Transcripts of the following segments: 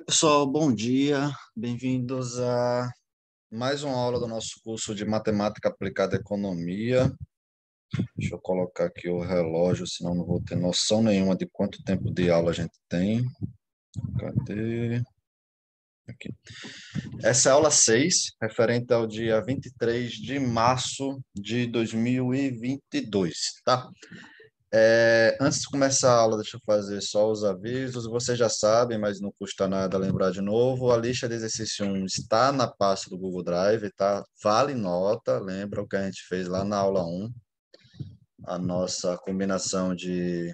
Pessoal, bom dia. Bem-vindos a mais uma aula do nosso curso de Matemática Aplicada à Economia. Deixa eu colocar aqui o relógio, senão não vou ter noção nenhuma de quanto tempo de aula a gente tem. Cadê? Aqui. Essa é a aula 6, referente ao dia 23 de março de 2022, tá? Antes de começar a aula, deixa eu fazer só os avisos. Vocês já sabem, mas não custa nada lembrar de novo. A lista de exercício 1 está na pasta do Google Drive, tá? Vale nota, lembra o que a gente fez lá na aula 1, a nossa combinação de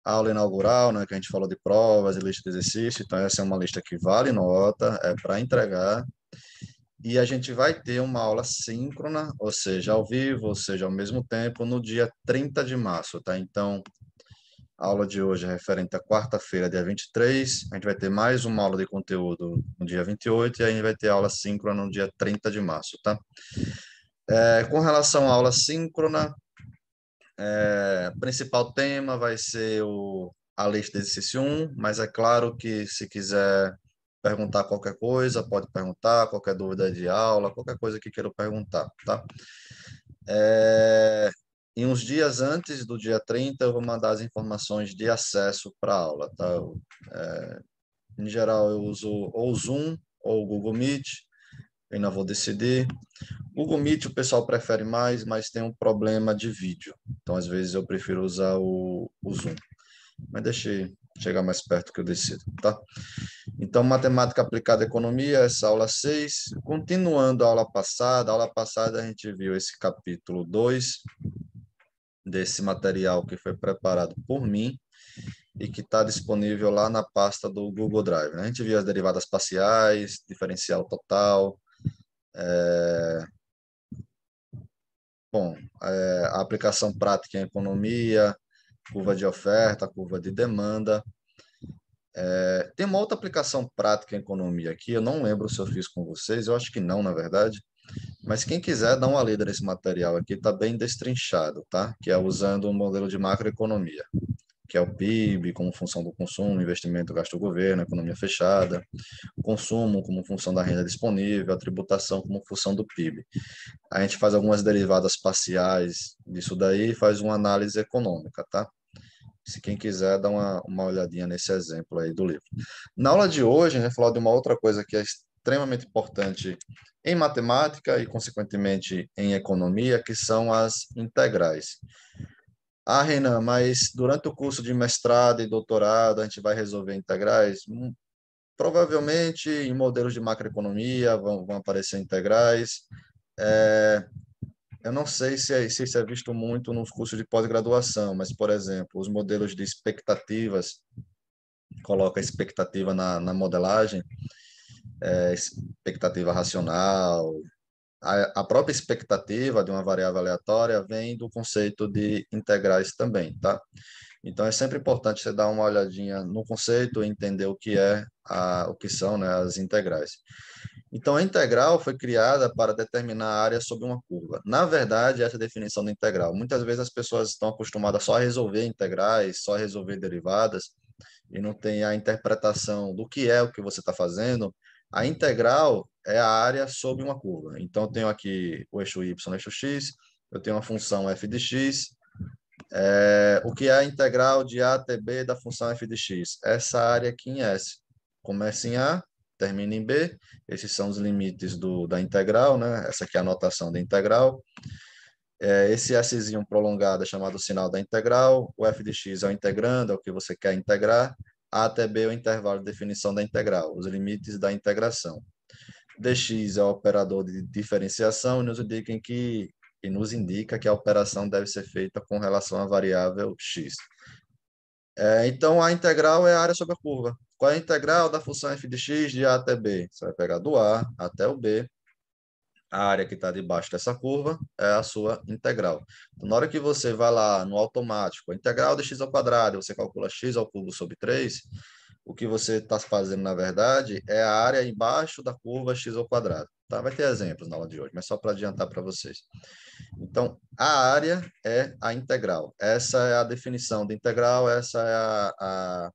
aula inaugural, né, que a gente falou de provas e lista de exercício. Então, essa é uma lista que vale nota, é para entregar. E a gente vai ter uma aula síncrona, ou seja, ao vivo, ou seja, ao mesmo tempo, no dia 30 de março, tá? Então, a aula de hoje é referente à quarta-feira, dia 23. A gente vai ter mais uma aula de conteúdo no dia 28 e aí a gente vai ter aula síncrona no dia 30 de março, tá? Com relação à aula síncrona, principal tema vai ser a lista de exercício 1, mas é claro que se quiser perguntar qualquer coisa, pode perguntar, qualquer dúvida de aula, qualquer coisa que queira perguntar, tá? É, Em uns dias antes do dia 30, eu vou mandar as informações de acesso para a aula, tá? Em geral, eu uso ou o Zoom ou o Google Meet, eu ainda vou decidir. Google Meet o pessoal prefere mais, mas tem um problema de vídeo. Então, às vezes, eu prefiro usar o Zoom. Mas deixe chegar mais perto que eu decido, tá? Então, Matemática Aplicada à Economia, essa aula 6. Continuando a aula passada a gente viu esse capítulo 2 desse material que foi preparado por mim e que está disponível lá na pasta do Google Drive, né? A gente viu as derivadas parciais, diferencial total, bom, a aplicação prática em economia, curva de oferta, curva de demanda. Tem uma outra aplicação prática em economia aqui, eu não lembro se eu fiz com vocês, eu acho que não, na verdade, mas quem quiser dar uma lida nesse material aqui, está bem destrinchado, tá? Que é usando o modelo de macroeconomia, que é o PIB como função do consumo, investimento, gasto do governo, economia fechada, consumo como função da renda disponível, a tributação como função do PIB. A gente faz algumas derivadas parciais disso daí e faz uma análise econômica, tá? Se quem quiser, dá uma olhadinha nesse exemplo aí do livro. Na aula de hoje, a gente vai falar de uma outra coisa que é extremamente importante em matemática e, consequentemente, em economia, que são as integrais. Ah, Renan, mas durante o curso de mestrado e doutorado a gente vai resolver integrais? Provavelmente em modelos de macroeconomia vão aparecer integrais. É, eu não sei se isso é visto muito nos cursos de pós-graduação, mas, por exemplo, os modelos de expectativas, coloca a expectativa na modelagem, expectativa racional, a própria expectativa de uma variável aleatória vem do conceito de integrais também, tá? Então é sempre importante você dar uma olhadinha no conceito e entender o que são, né, as integrais. Então a integral foi criada para determinar a área sob uma curva. Na verdade, essa é a definição da integral. Muitas vezes as pessoas estão acostumadas só a resolver integrais, só a resolver derivadas e não tem a interpretação do que é o que você está fazendo. A integral é a área sob uma curva. Então eu tenho aqui o eixo y, o eixo x, eu tenho uma função f de x, o que é a integral de a até b da função f de x? Essa área aqui em S. Começa em A, termina em B. Esses são os limites da integral, né? Essa aqui é a notação da integral. Esse Szinho prolongado é chamado sinal da integral. O f de x é o integrando, é o que você quer integrar. A até B é o intervalo de definição da integral, os limites da integração. Dx é o operador de diferenciação e nos indica que a operação deve ser feita com relação à variável x. Então, a integral é a área sobre a curva. Qual é a integral da função f de x de a até b? Você vai pegar do a até o b, a área que está debaixo dessa curva é a sua integral. Então, na hora que você vai lá no automático, a integral de x ao quadrado, você calcula x ao cubo sobre 3, o que você está fazendo, na verdade, é a área embaixo da curva x ao quadrado. Tá? Vai ter exemplos na aula de hoje, mas só para adiantar para vocês. Então, a área é a integral. Essa é a definição de integral, essa é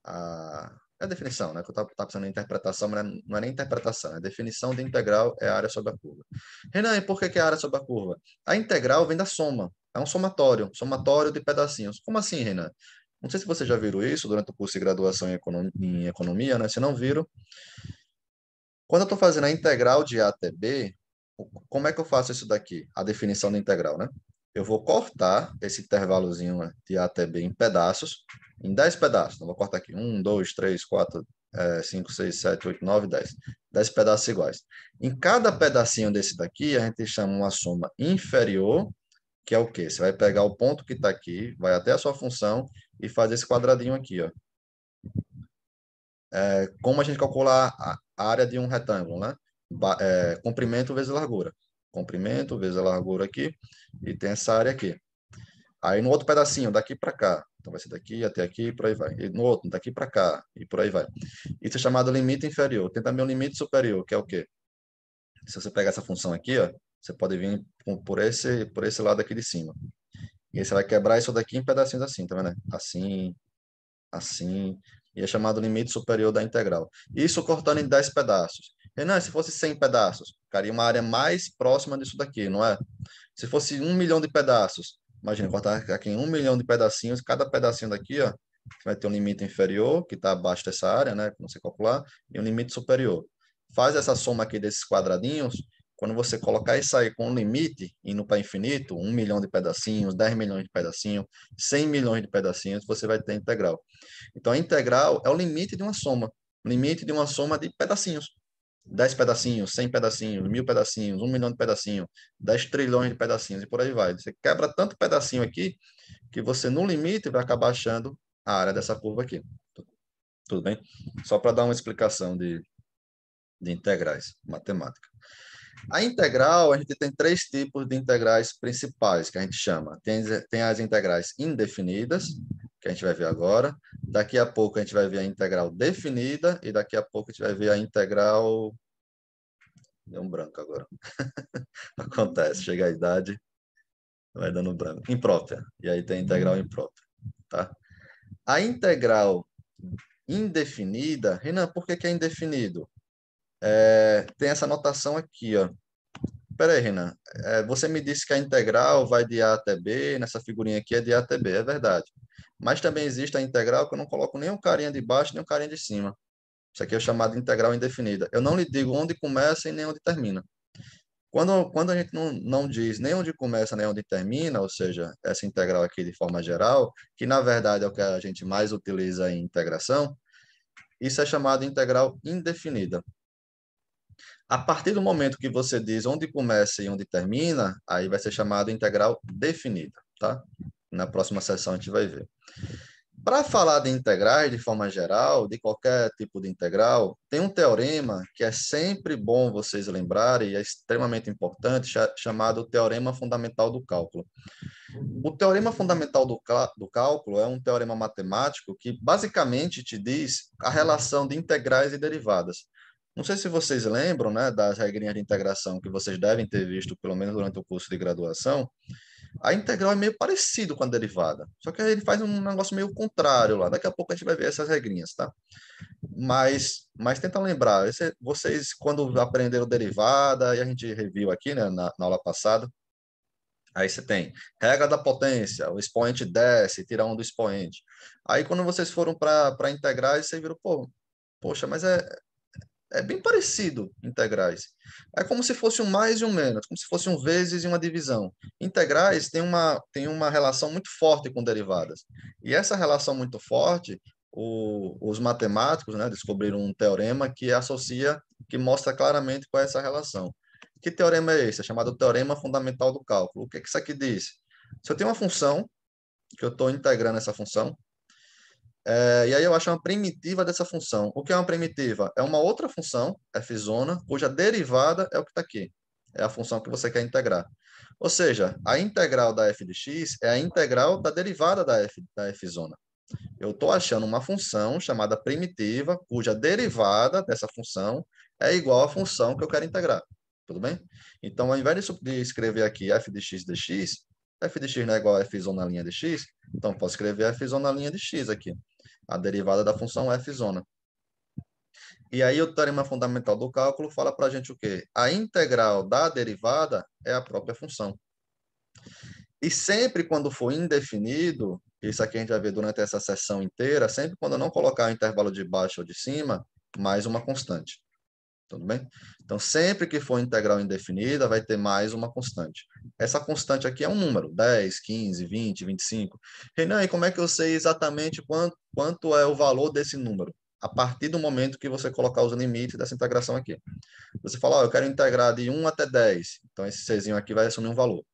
a É a definição, né? Que eu estava pensando em interpretação, mas não é nem interpretação, é a definição de integral é a área sobre a curva. Renan, e por que é a área sobre a curva? A integral vem da soma, é um somatório de pedacinhos. Como assim, Renan? Não sei se vocês já viram isso durante o curso de graduação em economia, né? Se não viram, quando eu estou fazendo a integral de A até B, como é que eu faço isso daqui? A definição da integral, né? Eu vou cortar esse intervalozinho de A até B em pedaços, em 10 pedaços. Então, vou cortar aqui 1, 2, 3, 4, 5, 6, 7, 8, 9, 10. 10 pedaços iguais. Em cada pedacinho desse daqui, a gente chama uma soma inferior, que é o quê? Você vai pegar o ponto que está aqui, vai até a sua função e fazer esse quadradinho aqui, ó. Como a gente calcula a área de um retângulo, né? Comprimento vezes largura. Comprimento vezes a largura aqui, e tem essa área aqui. Aí no outro pedacinho, daqui para cá. Então vai ser daqui até aqui e por aí vai. E no outro, daqui para cá e por aí vai. Isso é chamado limite inferior. Tem também o limite superior, que é o quê? Se você pegar essa função aqui, ó, você pode vir por esse lado aqui de cima. E aí você vai quebrar isso daqui em pedacinhos assim, tá vendo? Assim, assim, e é chamado limite superior da integral. Isso cortando em 10 pedaços. Renan, se fosse 100 pedaços, ficaria uma área mais próxima disso daqui, não é? Se fosse 1 milhão de pedaços, imagina, cortar aqui em 1 milhão de pedacinhos, cada pedacinho daqui, ó, vai ter um limite inferior, que está abaixo dessa área, né, que não sei calcular, e um limite superior. Faz essa soma aqui desses quadradinhos, quando você colocar isso aí com um limite, indo para infinito, 1 milhão de pedacinhos, 10 milhões de pedacinhos, 100 milhões de pedacinhos, você vai ter integral. Então, a integral é o limite de uma soma. Limite de uma soma de pedacinhos. 10 pedacinhos, 100 pedacinhos, 1.000 pedacinhos, 1 milhão de pedacinhos, 10 trilhões de pedacinhos e por aí vai. Você quebra tanto pedacinho aqui que você, no limite, vai acabar achando a área dessa curva aqui. Tudo bem? Só para dar uma explicação de integrais matemática. A integral, a gente tem três tipos de integrais principais que a gente chama. Tem as integrais indefinidas, que a gente vai ver agora. Daqui a pouco a gente vai ver a integral definida e daqui a pouco a gente vai ver a integral... Deu um branco agora. Acontece, chega a idade, vai dando branco. Imprópria. E aí tem a integral imprópria, tá? A integral indefinida, Renan, por que é indefinido? Tem essa notação aqui, ó. Pera aí, Renan. Você me disse que a integral vai de A até B, nessa figurinha aqui é de A até B, é verdade. Mas também existe a integral que eu não coloco nem o carinha de baixo, nem o carinha de cima. Isso aqui é chamado de integral indefinida. Eu não lhe digo onde começa e nem onde termina. Quando a gente não diz nem onde começa nem onde termina, ou seja, essa integral aqui de forma geral, que na verdade é o que a gente mais utiliza em integração, isso é chamado de integral indefinida. A partir do momento que você diz onde começa e onde termina, aí vai ser chamado integral definida, tá? Na próxima sessão a gente vai ver. Para falar de integrais de forma geral, de qualquer tipo de integral, tem um teorema que é sempre bom vocês lembrarem e é extremamente importante, chamado Teorema Fundamental do Cálculo. O Teorema Fundamental do Cálculo é um teorema matemático que basicamente te diz a relação de integrais e derivadas. Não sei se vocês lembram, né, das regrinhas de integração que vocês devem ter visto, pelo menos durante o curso de graduação. A integral é meio parecido com a derivada, só que ele faz um negócio meio contrário lá. Daqui a pouco a gente vai ver essas regrinhas, tá? Mas tenta lembrar, vocês quando aprenderam derivada, e a gente reviu aqui, né, na aula passada, aí você tem regra da potência, o expoente desce, tira um do expoente. Aí quando vocês foram para integrais, você viram, poxa, mas é bem parecido, integrais. É como se fosse um mais e um menos, como se fosse um vezes e uma divisão. Integrais tem uma relação muito forte com derivadas. E essa relação muito forte, os matemáticos, né, descobriram um teorema que associa, que mostra claramente qual é essa relação. Que teorema é esse? É chamado Teorema Fundamental do Cálculo. O que isso aqui diz? Se eu tenho uma função, que eu estou integrando essa função, e aí eu acho uma primitiva dessa função. O que é uma primitiva? É uma outra função, f zona, cuja derivada é o que está aqui. É a função que você quer integrar. Ou seja, a integral da f de x é a integral da derivada da f zona. Eu estou achando uma função chamada primitiva, cuja derivada dessa função é igual à função que eu quero integrar. Tudo bem? Então, ao invés de escrever aqui f de x dx, f de x não é igual a f zona linha de x, então posso escrever f zona linha de x aqui. A derivada da função f zona. E aí o teorema fundamental do cálculo fala para a gente o quê? A integral da derivada é a própria função. E sempre quando for indefinido, isso aqui a gente vai ver durante essa sessão inteira, sempre quando eu não colocar o intervalo de baixo ou de cima, mais uma constante. Tudo bem? Então, sempre que for integral indefinida, vai ter mais uma constante. Essa constante aqui é um número, 10, 15, 20, 25. Renan, e como é que eu sei exatamente quanto é o valor desse número? A partir do momento que você colocar os limites dessa integração aqui. Você fala, ó, eu quero integrar de 1 até 10. Então, esse Czinho aqui vai assumir um valor.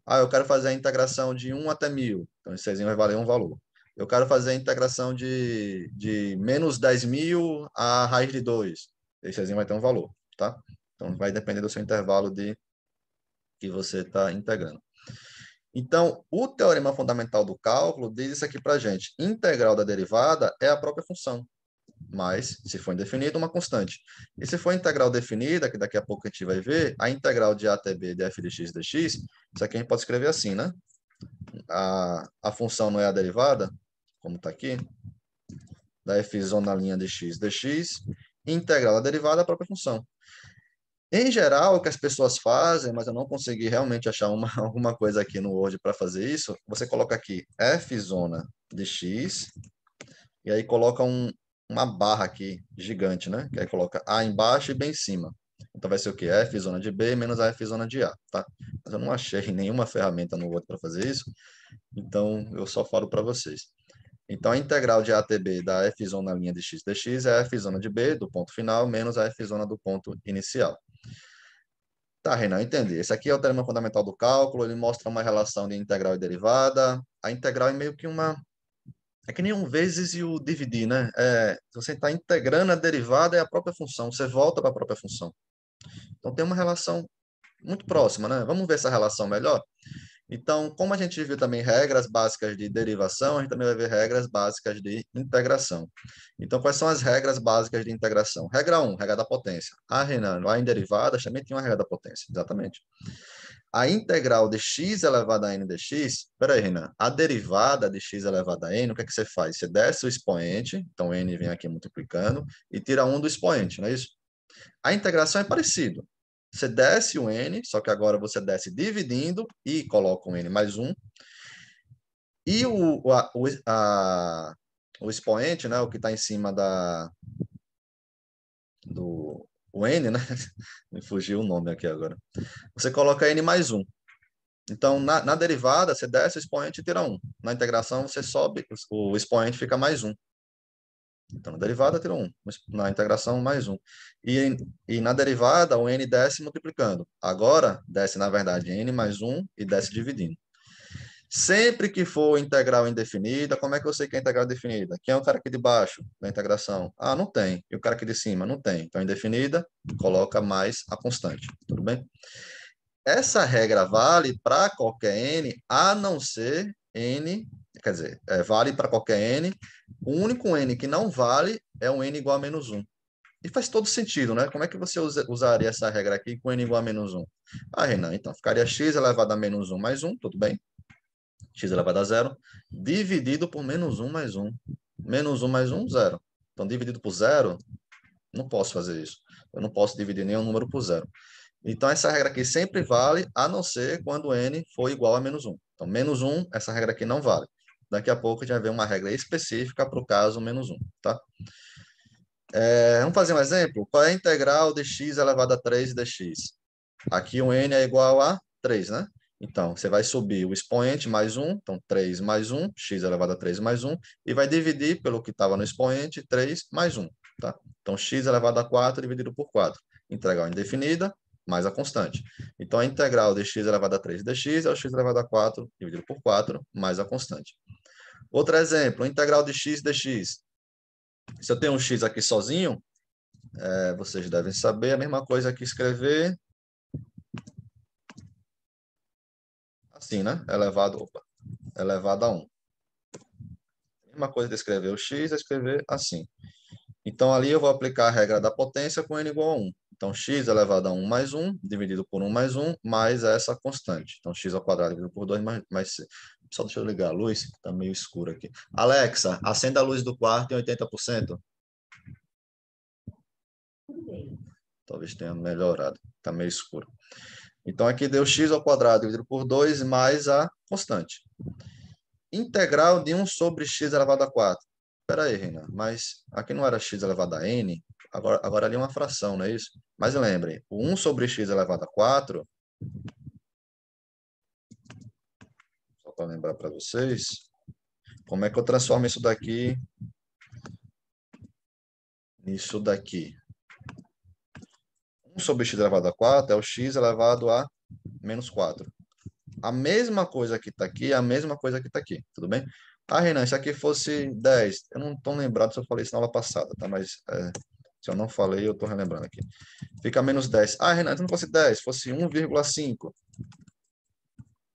Ah, eu quero fazer a integração de 1 até 1000. Então, esse Czinho vai valer um valor. Eu quero fazer a integração de menos 10.000 a raiz de 2. Esse Czinho vai ter um valor, tá? Então, vai depender do seu intervalo de que você está integrando. Então, o teorema fundamental do cálculo diz isso aqui para a gente. Integral da derivada é a própria função, mas, se for indefinida, uma constante. E se for integral definida, que daqui a pouco a gente vai ver, a integral de a até b de f de x dx, isso aqui a gente pode escrever assim, né? A função não é a derivada, como está aqui, da f na linha de x dx, integral da derivada é a própria função. Em geral, o que as pessoas fazem, mas eu não consegui realmente achar alguma coisa aqui no Word para fazer isso, você coloca aqui f zona de x, e aí coloca uma barra aqui gigante, né? Que aí coloca A embaixo e B em cima. Então vai ser o quê? F zona de B menos a F zona de A, tá? Mas eu não achei nenhuma ferramenta no Word para fazer isso, então eu só falo para vocês. Então a integral de A até B da F zona na linha de x dx é a F zona de B do ponto final menos a F zona do ponto inicial. Tá, Renan, entendi. Esse aqui é o teorema fundamental do cálculo, ele mostra uma relação de integral e derivada. A integral é meio que uma... É que nem um vezes e o dividir, né? Você está integrando a derivada e a própria função, você volta para a própria função. Então tem uma relação muito próxima, né? Vamos ver essa relação melhor? Então, como a gente viu também regras básicas de derivação, a gente também vai ver regras básicas de integração. Então, quais são as regras básicas de integração? Regra 1, regra da potência. Ah, Renan, lá em derivadas também tem uma regra da potência, exatamente. A integral de x elevado a n dx, peraí, Renan, a derivada de x elevado a n, o que é que você faz? Você desce o expoente, então n vem aqui multiplicando, e tira 1 do expoente, não é isso? A integração é parecido. Você desce o n, só que agora você desce dividindo e coloca um n mais 1. E o expoente, né, o que está em cima do o n, né? Me fugiu o nome aqui agora. Você coloca n mais 1. Então, na derivada, você desce o expoente e tira 1. Na integração, você sobe, o expoente fica mais 1. Então, na derivada, tira 1. Na integração, mais 1. E na derivada, o n desce multiplicando. Agora, desce, na verdade, n mais 1 e desce dividindo. Sempre que for integral indefinida, como é que eu sei que é integral indefinida? Quem é o cara aqui de baixo da integração? Ah, não tem. E o cara aqui de cima? Não tem. Então, indefinida, coloca mais a constante. Tudo bem? Essa regra vale para qualquer n, a não ser n, quer dizer, vale para qualquer n. O único n que não vale é um n igual a menos 1. E faz todo sentido, né? Como é que você usaria essa regra aqui com n igual a menos 1? Ah, Renan, então ficaria x elevado a menos 1 mais 1, tudo bem? X elevado a zero, dividido por menos 1 mais 1. Menos 1 mais 1, zero. Então, dividido por zero, não posso fazer isso. Eu não posso dividir nenhum número por zero. Então, essa regra aqui sempre vale, a não ser quando n for igual a menos 1. Então, menos 1, essa regra aqui não vale. Daqui a pouco a gente vai ver uma regra específica para o caso menos 1, tá? Vamos fazer um exemplo? Qual é a integral de x elevado a 3 dx? Aqui o n é igual a 3, né? Então, você vai subir o expoente mais 1, então 3 mais 1, x elevado a 3 mais 1, e vai dividir pelo que estava no expoente, 3 mais 1, tá? Então, x elevado a 4 dividido por 4. Integral indefinida, mais a constante. Então, a integral de x elevado a 3 dx é o x elevado a 4 dividido por 4, mais a constante. Outro exemplo, integral de x dx. Se eu tenho um x aqui sozinho, vocês devem saber a mesma coisa que escrever assim, né? Elevado a 1. Mesma coisa de escrever o x, é escrever assim. Então, ali eu vou aplicar a regra da potência com n igual a 1. Então, x elevado a 1 mais 1, dividido por 1 mais 1, mais essa constante. Então, x ao quadrado dividido por 2 mais c. Só deixa eu ligar a luz, que está meio escuro aqui. Alexa, acenda a luz do quarto em 80%. Talvez tenha melhorado. Está meio escuro. Então, aqui deu x ao quadrado dividido por 2 mais a constante. Integral de 1 sobre x elevado a 4. Espera aí, Renan, mas aqui não era x elevado a n? Agora ali é uma fração, não é isso? Mas lembrem, o 1 sobre x elevado a 4, só para lembrar para vocês, como é que eu transformo isso daqui nisso daqui? 1 sobre x elevado a 4 é o x elevado a menos 4. A mesma coisa que está aqui é a mesma coisa que está aqui, tudo bem? Ah, Renan, se aqui fosse 10, eu não estou lembrado se eu falei isso na aula passada, tá? Mas se eu não falei, eu estou relembrando aqui. Fica menos 10. Ah, Renan, se não fosse 10, fosse 1,5.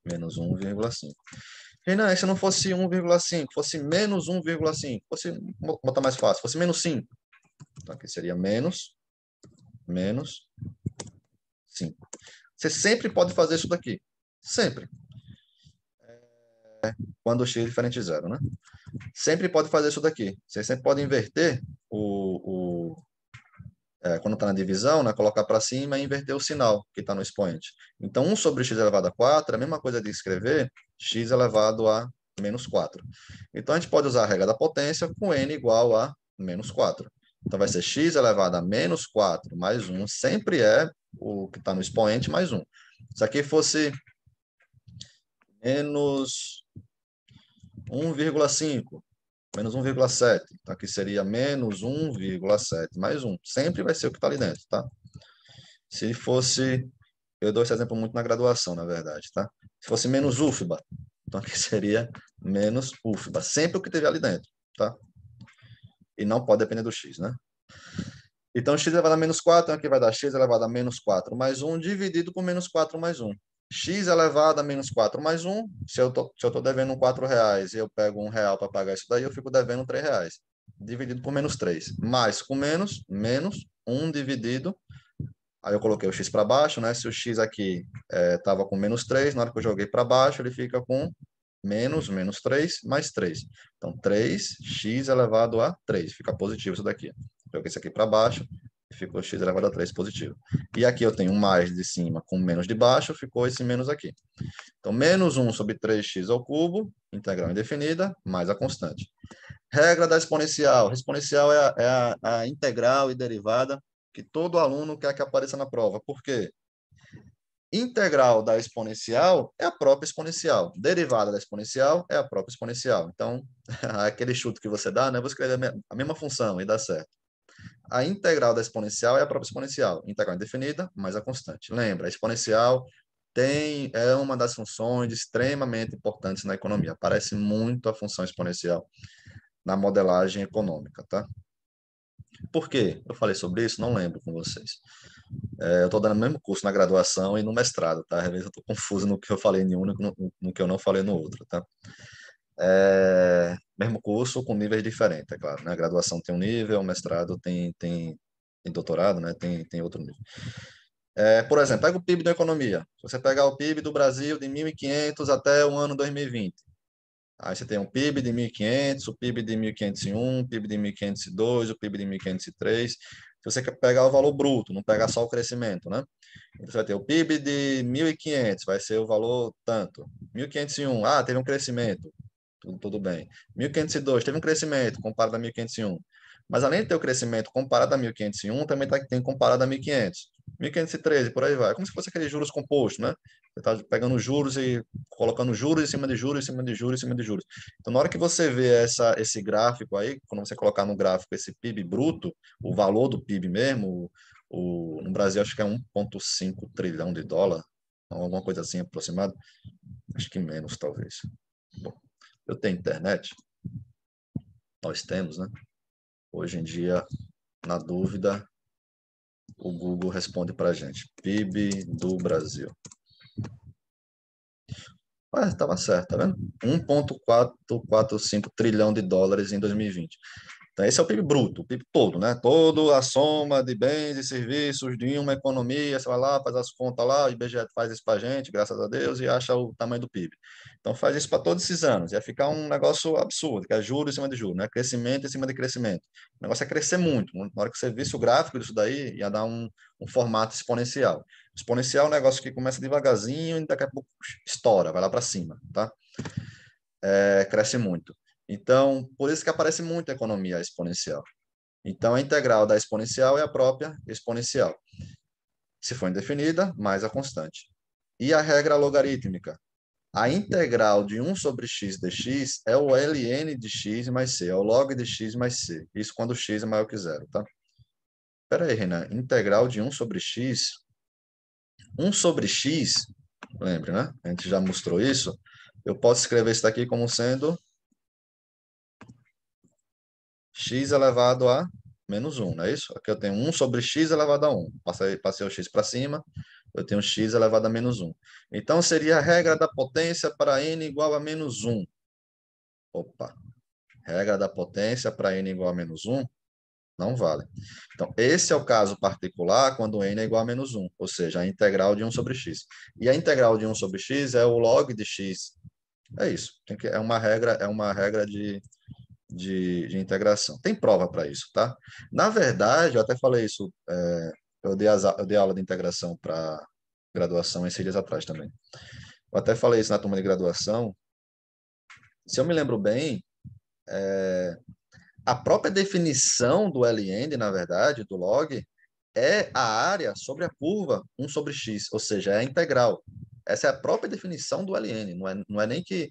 Menos 1,5. Renan, se não fosse 1,5, fosse menos 1,5, fosse, botar mais fácil, fosse menos 5. Então aqui seria menos 5. Você sempre pode fazer isso daqui. Sempre. Quando o x é diferente de zero, né? Sempre pode fazer isso daqui. Você sempre pode inverter quando está na divisão, né, colocar para cima e inverter o sinal que está no expoente. Então, 1 sobre x elevado a 4 é a mesma coisa de escrever x elevado a menos 4. Então, a gente pode usar a regra da potência com n igual a menos 4. Então, vai ser x elevado a menos 4 mais 1, sempre é o que está no expoente mais 1. Se aqui fosse menos 1,5, menos 1,7. Então, aqui seria menos 1,7 mais 1. Sempre vai ser o que está ali dentro, tá? Se fosse... Eu dou esse exemplo muito na graduação, na verdade, tá? Se fosse menos UFBA, então aqui seria menos UFBA. Sempre o que teve ali dentro, tá? E não pode depender do x, né? Então, x elevado a menos 4, então aqui vai dar x elevado a menos 4 mais 1 dividido por menos 4 mais 1. X elevado a menos 4 mais 1, se eu tô devendo R$ 4 e eu pego R$ 1 para pagar isso daí, eu fico devendo R$ 3. Dividido por menos 3. Mais com menos, menos 1 dividido. Aí eu coloquei o x para baixo, né? Se o x aqui estava com menos 3, na hora que eu joguei para baixo, ele fica com menos 3 mais 3. Então, 3x elevado a 3. Fica positivo isso daqui. Joguei isso aqui para baixo e ficou x elevado a 3 positivo. E aqui eu tenho um mais de cima com menos de baixo, ficou esse menos aqui. Então, menos 1 sobre 3x ao cubo, integral indefinida, mais a constante. Regra da exponencial. Exponencial é a integral e derivada que todo aluno quer que apareça na prova. Por quê? Integral da exponencial é a própria exponencial. Derivada da exponencial é a própria exponencial. Então, aquele chute que você dá, né? Vou escrever a mesma função e dá certo. A integral da exponencial é a própria exponencial. Integral indefinida mais a constante. Lembra, a exponencial é uma das funções extremamente importantes na economia. Aparece muito a função exponencial na modelagem econômica, tá? Por quê? Eu falei sobre isso? Não lembro com vocês. Eu estou dando o mesmo curso na graduação e no mestrado, tá? Às vezes eu estou confuso no que eu falei em um e no que eu não falei no outro, tá? Mesmo curso com níveis diferentes, é claro, né? A graduação tem um nível, o mestrado tem doutorado, né? Tem outro nível. Por exemplo, pega o PIB da economia. Se você pegar o PIB do Brasil de 1.500 até o ano 2020, aí você tem um PIB de 1.500, o PIB de 1.501, o PIB de 1.502, o PIB de 1.503. Se você quer pegar o valor bruto, não pegar só o crescimento, né? Então, você vai ter o PIB de 1.500, vai ser o valor tanto. 1.501, teve um crescimento, tudo bem. 1.502, teve um crescimento comparado a 1.501. Mas além de ter o crescimento comparado a 1.501, também tem comparado a 1.500. 1.513, por aí vai. É como se fosse aqueles juros compostos, né? Você está pegando juros e colocando juros em cima de juros, em cima de juros, em cima de juros. Então, na hora que você vê esse gráfico aí, quando você colocar no gráfico esse PIB bruto, o valor do PIB mesmo, no Brasil acho que é 1,5 trilhão de dólar, alguma coisa assim aproximado. Acho que menos, talvez. Bom, eu tenho internet, nós temos, né? Hoje em dia, na dúvida, o Google responde para a gente. PIB do Brasil. Estava certo, tá vendo? 1,445 trilhão de dólares em 2020. Então, esse é o PIB bruto, o PIB todo, né? Toda a soma de bens e serviços de uma economia, você vai lá, faz as contas lá, o IBGE faz isso para a gente, graças a Deus, e acha o tamanho do PIB. Então, faz isso para todos esses anos. Ia ficar um negócio absurdo, que é juros em cima de juros, né? Crescimento em cima de crescimento. O negócio é crescer muito. Na hora que você visse o gráfico disso daí, ia dar um formato exponencial. Exponencial é um negócio que começa devagarzinho e daqui a pouco estoura, vai lá para cima, tá? Cresce muito. Então, por isso que aparece muito a economia exponencial. Então, a integral da exponencial é a própria exponencial. Se for indefinida, mais a constante. E a regra logarítmica? A integral de 1 sobre x dx é o ln de x mais c, é o log de x mais c. Isso quando x é maior que zero, tá? Espera aí, Renan. Integral de 1 sobre x. 1 sobre x, lembre, né? A gente já mostrou isso. Eu posso escrever isso daqui como sendo x elevado a menos 1, não é isso? Aqui eu tenho 1 sobre x elevado a 1. Passei o x para cima, eu tenho x elevado a menos 1. Então, seria a regra da potência para n igual a menos 1. Opa, regra da potência para n igual a menos 1 não vale. Então, esse é o caso particular quando n é igual a menos 1, ou seja, a integral de 1 sobre x. E a integral de 1 sobre x é o log de x. É isso. É uma regra de integração. Tem prova para isso, tá? Na verdade, eu até falei isso, eu dei aula de integração para graduação esses dias atrás também. Eu até falei isso na turma de graduação. Se eu me lembro bem, a própria definição do LN, na verdade, do log, é a área sobre a curva 1 sobre x, ou seja, é a integral. Essa é a própria definição do LN, não é nem que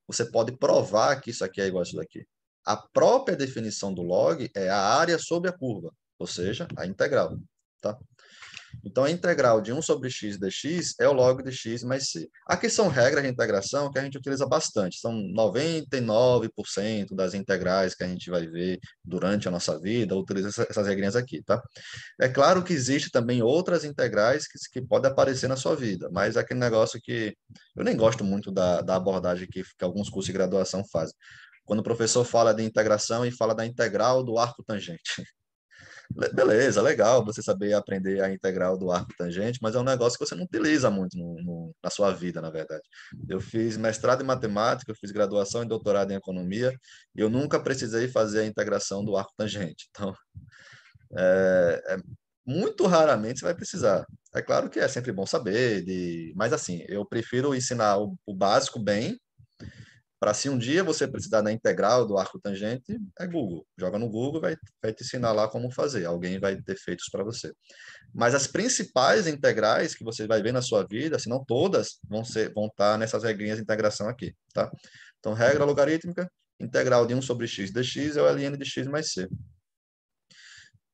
você pode provar que isso aqui é igual a isso daqui. A própria definição do log é a área sobre a curva, ou seja, a integral. Tá? Então, a integral de 1 sobre x dx é o log de x mais c. Aqui são regras de integração que a gente utiliza bastante. São 99% das integrais que a gente vai ver durante a nossa vida, utiliza essas regrinhas aqui, tá? É claro que existe também outras integrais que podem aparecer na sua vida, mas é aquele negócio que eu nem gosto muito da abordagem que alguns cursos de graduação fazem. Quando o professor fala de integração e fala da integral do arco tangente. Beleza, legal você saber aprender a integral do arco tangente, mas é um negócio que você não utiliza muito na sua vida, na verdade. Eu fiz mestrado em matemática, eu fiz graduação e doutorado em economia, e eu nunca precisei fazer a integração do arco tangente. Então, muito raramente você vai precisar. É claro que é sempre bom saber, mas assim, eu prefiro ensinar o básico bem, para se um dia você precisar da integral do arco tangente, é Google. Joga no Google, vai te ensinar lá como fazer. Alguém vai ter feitos para você. Mas as principais integrais que você vai ver na sua vida, se não todas, vão estar nessas regrinhas de integração aqui, tá? Então, regra logarítmica, integral de 1 sobre x dx é o ln de x mais c.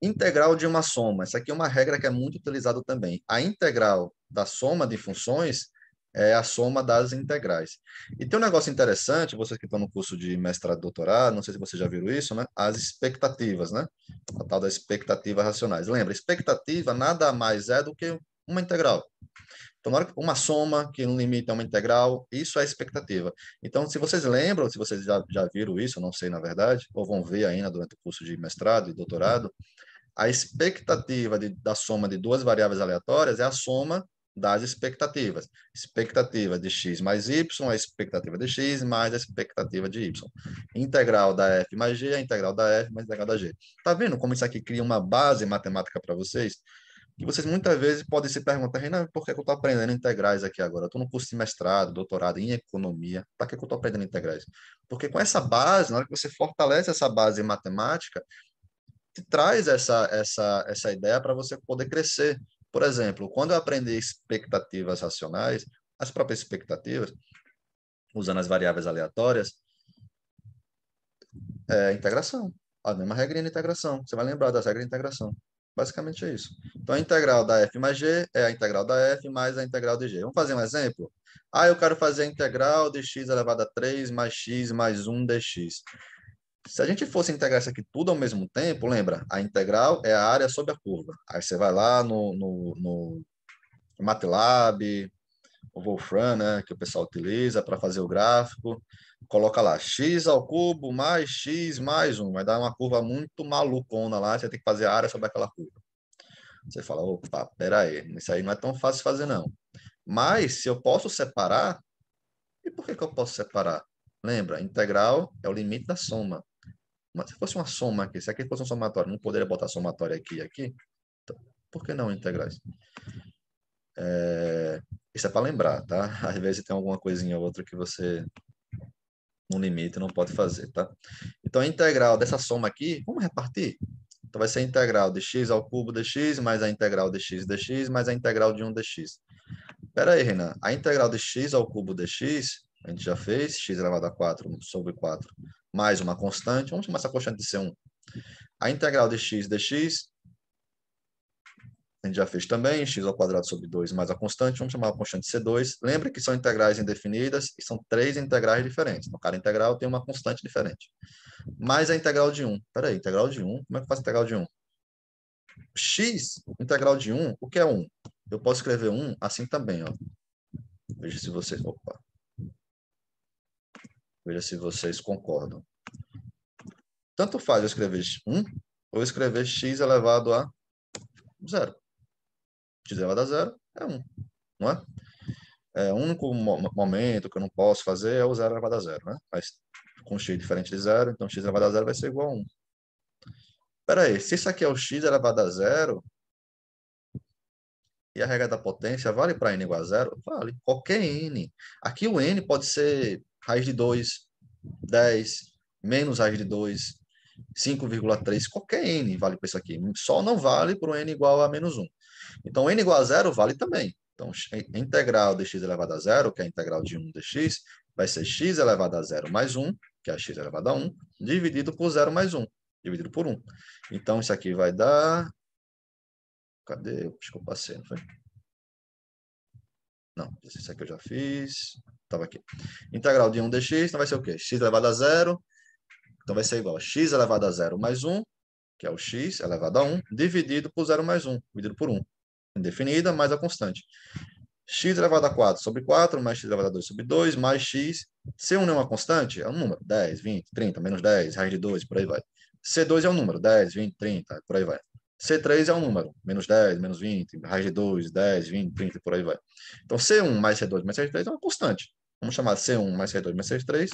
Integral de uma soma. Essa aqui é uma regra que é muito utilizada também. A integral da soma de funções é a soma das integrais. E tem um negócio interessante, vocês que estão no curso de mestrado e doutorado, não sei se vocês já viram isso, né? As expectativas, né? A tal das expectativas racionais. Lembra, expectativa nada mais é do que uma integral. Então, na hora que uma soma que no limite é uma integral, isso é expectativa. Então, se vocês lembram, se vocês já viram isso, eu não sei na verdade, ou vão ver ainda durante o curso de mestrado e doutorado, a expectativa da soma de duas variáveis aleatórias é a soma das expectativas. Expectativa de x mais y é a expectativa de x mais a expectativa de y. Integral da f mais g é a integral da f mais a integral da g. Tá vendo como isso aqui cria uma base matemática para vocês? Que vocês muitas vezes podem se perguntar, Renan, por que eu estou aprendendo integrais aqui agora? Eu estou no curso de mestrado, doutorado em economia. Para que eu estou aprendendo integrais? Porque com essa base, na hora que você fortalece essa base matemática, te traz essa ideia para você poder crescer. Por exemplo, quando eu aprendi expectativas racionais, as próprias expectativas, usando as variáveis aleatórias, é integração. A mesma regrinha de integração. Você vai lembrar das regras de integração. Basicamente é isso. Então, a integral da f mais g é a integral da f mais a integral de g. Vamos fazer um exemplo? Eu quero fazer a integral de x elevado a 3 mais x mais 1 dx. Se a gente fosse integrar isso aqui tudo ao mesmo tempo, lembra, a integral é a área sobre a curva. Aí você vai lá no MATLAB, o Wolfram, né, que o pessoal utiliza para fazer o gráfico. coloca lá, x ao cubo mais x mais 1. Vai dar uma curva muito malucona lá, você tem que fazer a área sobre aquela curva. Você fala, opa, peraí, isso aí não é tão fácil de fazer, não. Mas, se eu posso separar, e por que que eu posso separar? Lembra, integral é o limite da soma. Mas se fosse uma soma aqui, se aqui fosse um somatório, não poderia botar somatório aqui e aqui? Então, por que não integrais? Isso é para lembrar, tá? Às vezes tem alguma coisinha ou outra que você, no limite, não pode fazer, tá? Então, a integral dessa soma aqui, vamos repartir? Então, vai ser a integral de x ao cubo dx, mais a integral de x dx, mais a integral de 1 dx. Espera aí, Renan. A integral de x ao cubo dx, a gente já fez, x elevado a 4 sobre 4, mais uma constante. Vamos chamar essa constante de C1. A integral de x dx, a gente já fez também, x ao quadrado sobre 2 mais a constante. Vamos chamar a constante C2. Lembre que são integrais indefinidas e são três integrais diferentes. Então, cada integral tem uma constante diferente. Mais a integral de 1. Espera aí, integral de 1. Como é que faz a integral de 1? X, integral de 1, o que é 1? Eu posso escrever 1 assim também, ó. Veja se vocês... Opa. Veja se vocês concordam. Tanto faz eu escrever 1 ou escrever x elevado a 0. X elevado a 0 é 1, não é? O único momento que eu não posso fazer é o 0 elevado a 0, né? Mas com x diferente de 0, então x elevado a 0 vai ser igual a 1. Espera aí, se isso aqui é o x elevado a 0 e a regra da potência vale para n igual a 0? Vale. Qualquer n. Aqui o n pode ser raiz de 2, 10, menos raiz de 2, 5,3, qualquer n vale para isso aqui. Só não vale para o n igual a menos 1. Então, n igual a 0 vale também. Então, a integral de x elevado a 0, que é a integral de 1 dx, vai ser x elevado a 0 mais 1, que é x elevado a 1, dividido por 0 mais 1, dividido por 1. Então, isso aqui vai dar... Cadê? Acho que eu passei, não foi? Não, isso aqui eu já fiz. Estava aqui. Integral de 1 dx, então vai ser o quê? X elevado a 0, então vai ser igual a x elevado a 0 mais 1, que é o x elevado a 1, dividido por 0 mais 1, dividido por 1. Indefinida, mais a constante. X elevado a 4 sobre 4, mais x elevado a 2 sobre 2, mais x. C1 não é uma constante? É um número. 10, 20, 30, menos 10, raiz de 2, por aí vai. C2 é um número. 10, 20, 30, por aí vai. C3 é um número. Menos 10, menos 20, raiz de 2, 10, 20, 30, por aí vai. Então, C1 mais C2 mais C3 é uma constante. Vamos chamar C1 mais C2 mais C3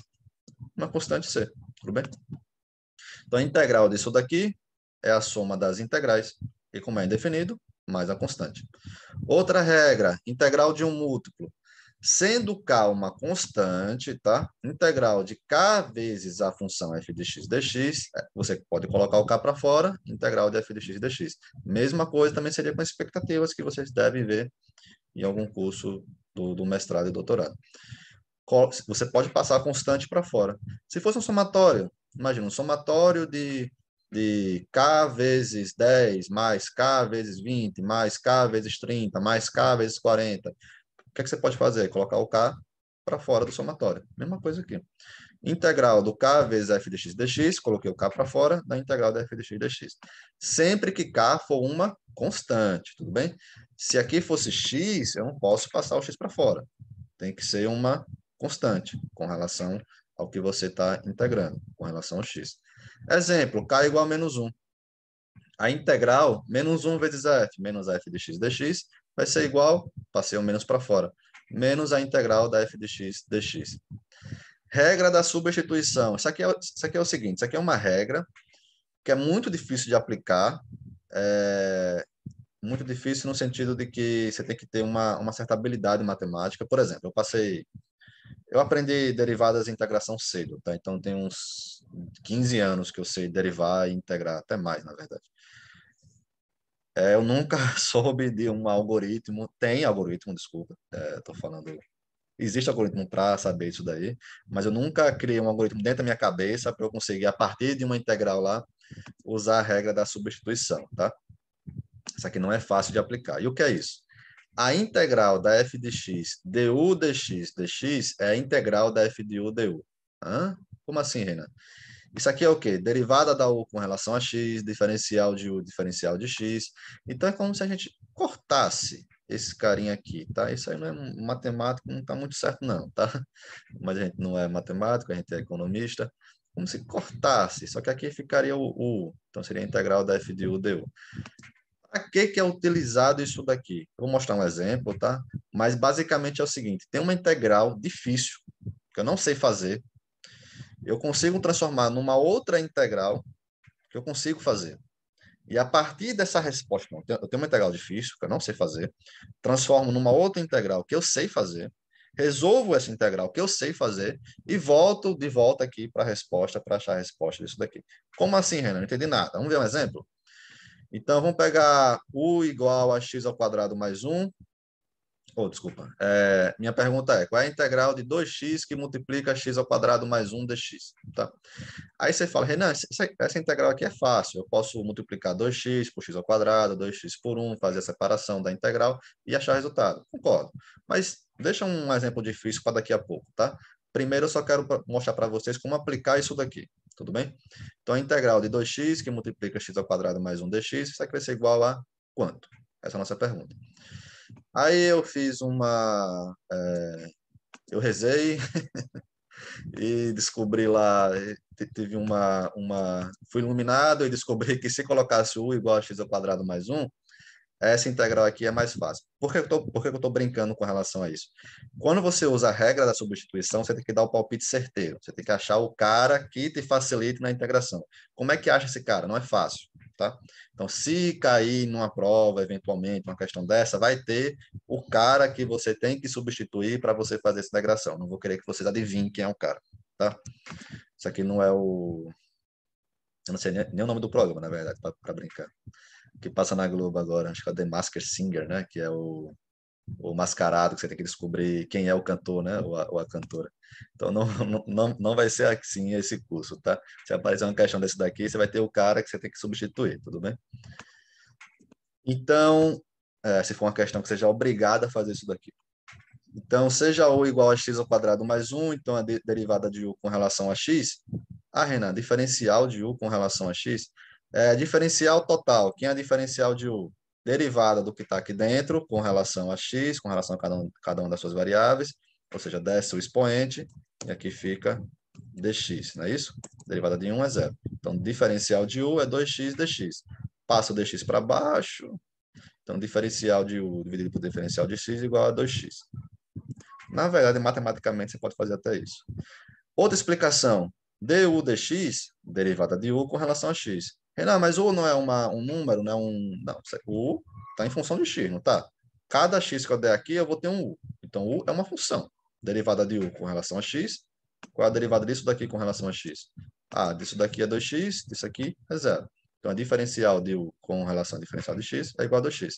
uma constante C. Tudo bem? Então, a integral disso daqui é a soma das integrais. E como é indefinido, mais a constante. Outra regra, integral de um múltiplo. Sendo k uma constante, tá? Integral de k vezes a função f de x dx, você pode colocar o k para fora, integral de f de x dx. Mesma coisa também seria com expectativas que vocês devem ver em algum curso do mestrado e doutorado. Você pode passar a constante para fora. Se fosse um somatório, imagina, um somatório de k vezes 10, mais k vezes 20, mais k vezes 30, mais k vezes 40. O que é que você pode fazer? Colocar o k para fora do somatório. Mesma coisa aqui. Integral do k vezes f de x dx, coloquei o k para fora, da integral da f de x dx. Sempre que k for uma constante, tudo bem? Se aqui fosse x, eu não posso passar o x para fora. Tem que ser uma constante com relação ao que você está integrando, com relação ao x. Exemplo, k igual a menos 1. A integral, menos 1 vezes f, menos f de x dx, vai ser igual, passei o menos para fora, menos a integral da f de x dx. Regra da substituição. Isso aqui é o seguinte, isso aqui é uma regra que é muito difícil de aplicar, muito difícil no sentido de que você tem que ter uma certa habilidade matemática. Por exemplo, eu aprendi derivadas e integração cedo, tá? Então tem uns 15 anos que eu sei derivar e integrar, até mais, na verdade. Eu nunca soube de um algoritmo, tem algoritmo, desculpa, estou falando, existe algoritmo para saber isso daí, mas eu nunca criei um algoritmo dentro da minha cabeça para eu conseguir, a partir de uma integral lá, usar a regra da substituição, tá? Isso aqui não é fácil de aplicar. E o que é isso? A integral da f de x du dx dx é a integral da f de u du. Hã? Como assim, Renan? Isso aqui é o quê? Derivada da u com relação a x, diferencial de u, diferencial de x. Então, é como se a gente cortasse esse carinha aqui, tá? Isso aí não é matemático, não está muito certo não, tá? Mas a gente não é matemático, a gente é economista. Como se cortasse, só que aqui ficaria o U. Então, seria a integral da f de U du. Para que é utilizado isso daqui? Eu vou mostrar um exemplo, tá? Mas basicamente é o seguinte, tem uma integral difícil, que eu não sei fazer, eu consigo transformar numa outra integral que eu consigo fazer. E a partir dessa resposta, eu tenho uma integral difícil, que eu não sei fazer, transformo numa outra integral que eu sei fazer, resolvo essa integral que eu sei fazer e volto de volta aqui para a resposta, para achar a resposta disso daqui. Como assim, Renan? Não entendi nada. Vamos ver um exemplo? Então, vamos pegar u igual a x ao quadrado mais 1. Oh, desculpa. Minha pergunta é, qual é a integral de 2x que multiplica x ao quadrado mais 1 dx? Tá? Aí você fala, Renan, essa integral aqui é fácil. Eu posso multiplicar 2x por x ao quadrado, 2x por 1, fazer a separação da integral e achar o resultado. Concordo. Mas deixa um exemplo difícil para daqui a pouco, tá? Primeiro, eu só quero mostrar para vocês como aplicar isso daqui. Tudo bem? Então, a integral de 2x que multiplica x ao quadrado mais 1 dx, isso aqui vai ser igual a quanto? Essa é a nossa pergunta. Aí eu fiz eu rezei e descobri lá, tive fui iluminado e descobri que se colocasse u igual a x ao quadrado mais 1, essa integral aqui é mais fácil. Por que eu estou brincando com relação a isso? Quando você usa a regra da substituição, você tem que dar o palpite certeiro. Você tem que achar o cara que te facilite na integração. Como é que acha esse cara? Não é fácil, tá? Então, se cair numa prova, eventualmente, uma questão dessa, vai ter o cara que você tem que substituir para você fazer essa integração. Não vou querer que vocês adivinhem quem é o cara, tá? Isso aqui não é o... Eu não sei nem o nome do programa, na verdade, para brincar. Que passa na Globo agora, acho que é o The Masked Singer, né? Que é o mascarado, que você tem que descobrir quem é o cantor, né? Ou a cantora. Então, não vai ser assim esse curso, tá? Se aparecer uma questão desse daqui, você vai ter o cara que você tem que substituir, tudo bem? Então, se for uma questão que seja obrigado a fazer isso daqui. Então, seja u igual a x ao quadrado mais 1, então a derivada de u com relação a x. Ah, Renan, diferencial de u com relação a x. Diferencial total. Quem é a diferencial de u? Derivada do que está aqui dentro com relação a x, com relação a cada uma das suas variáveis. Ou seja, desce o expoente e aqui fica dx, não é isso? Derivada de 1 é zero. Então, diferencial de u é 2x dx. Passa o dx para baixo. Então, diferencial de u dividido por diferencial de x igual a 2x. Na verdade, matematicamente, você pode fazer até isso. Outra explicação. Du dx, derivada de u com relação a x. Renan, mas u não é um número, não é um... Não, u está em função de x, não está? Cada x que eu der aqui, eu vou ter um u. Então, u é uma função. Derivada de u com relação a x. Qual é a derivada disso daqui com relação a x? Ah, disso daqui é 2x, disso aqui é zero. Então, a diferencial de u com relação ao diferencial de x é igual a 2x.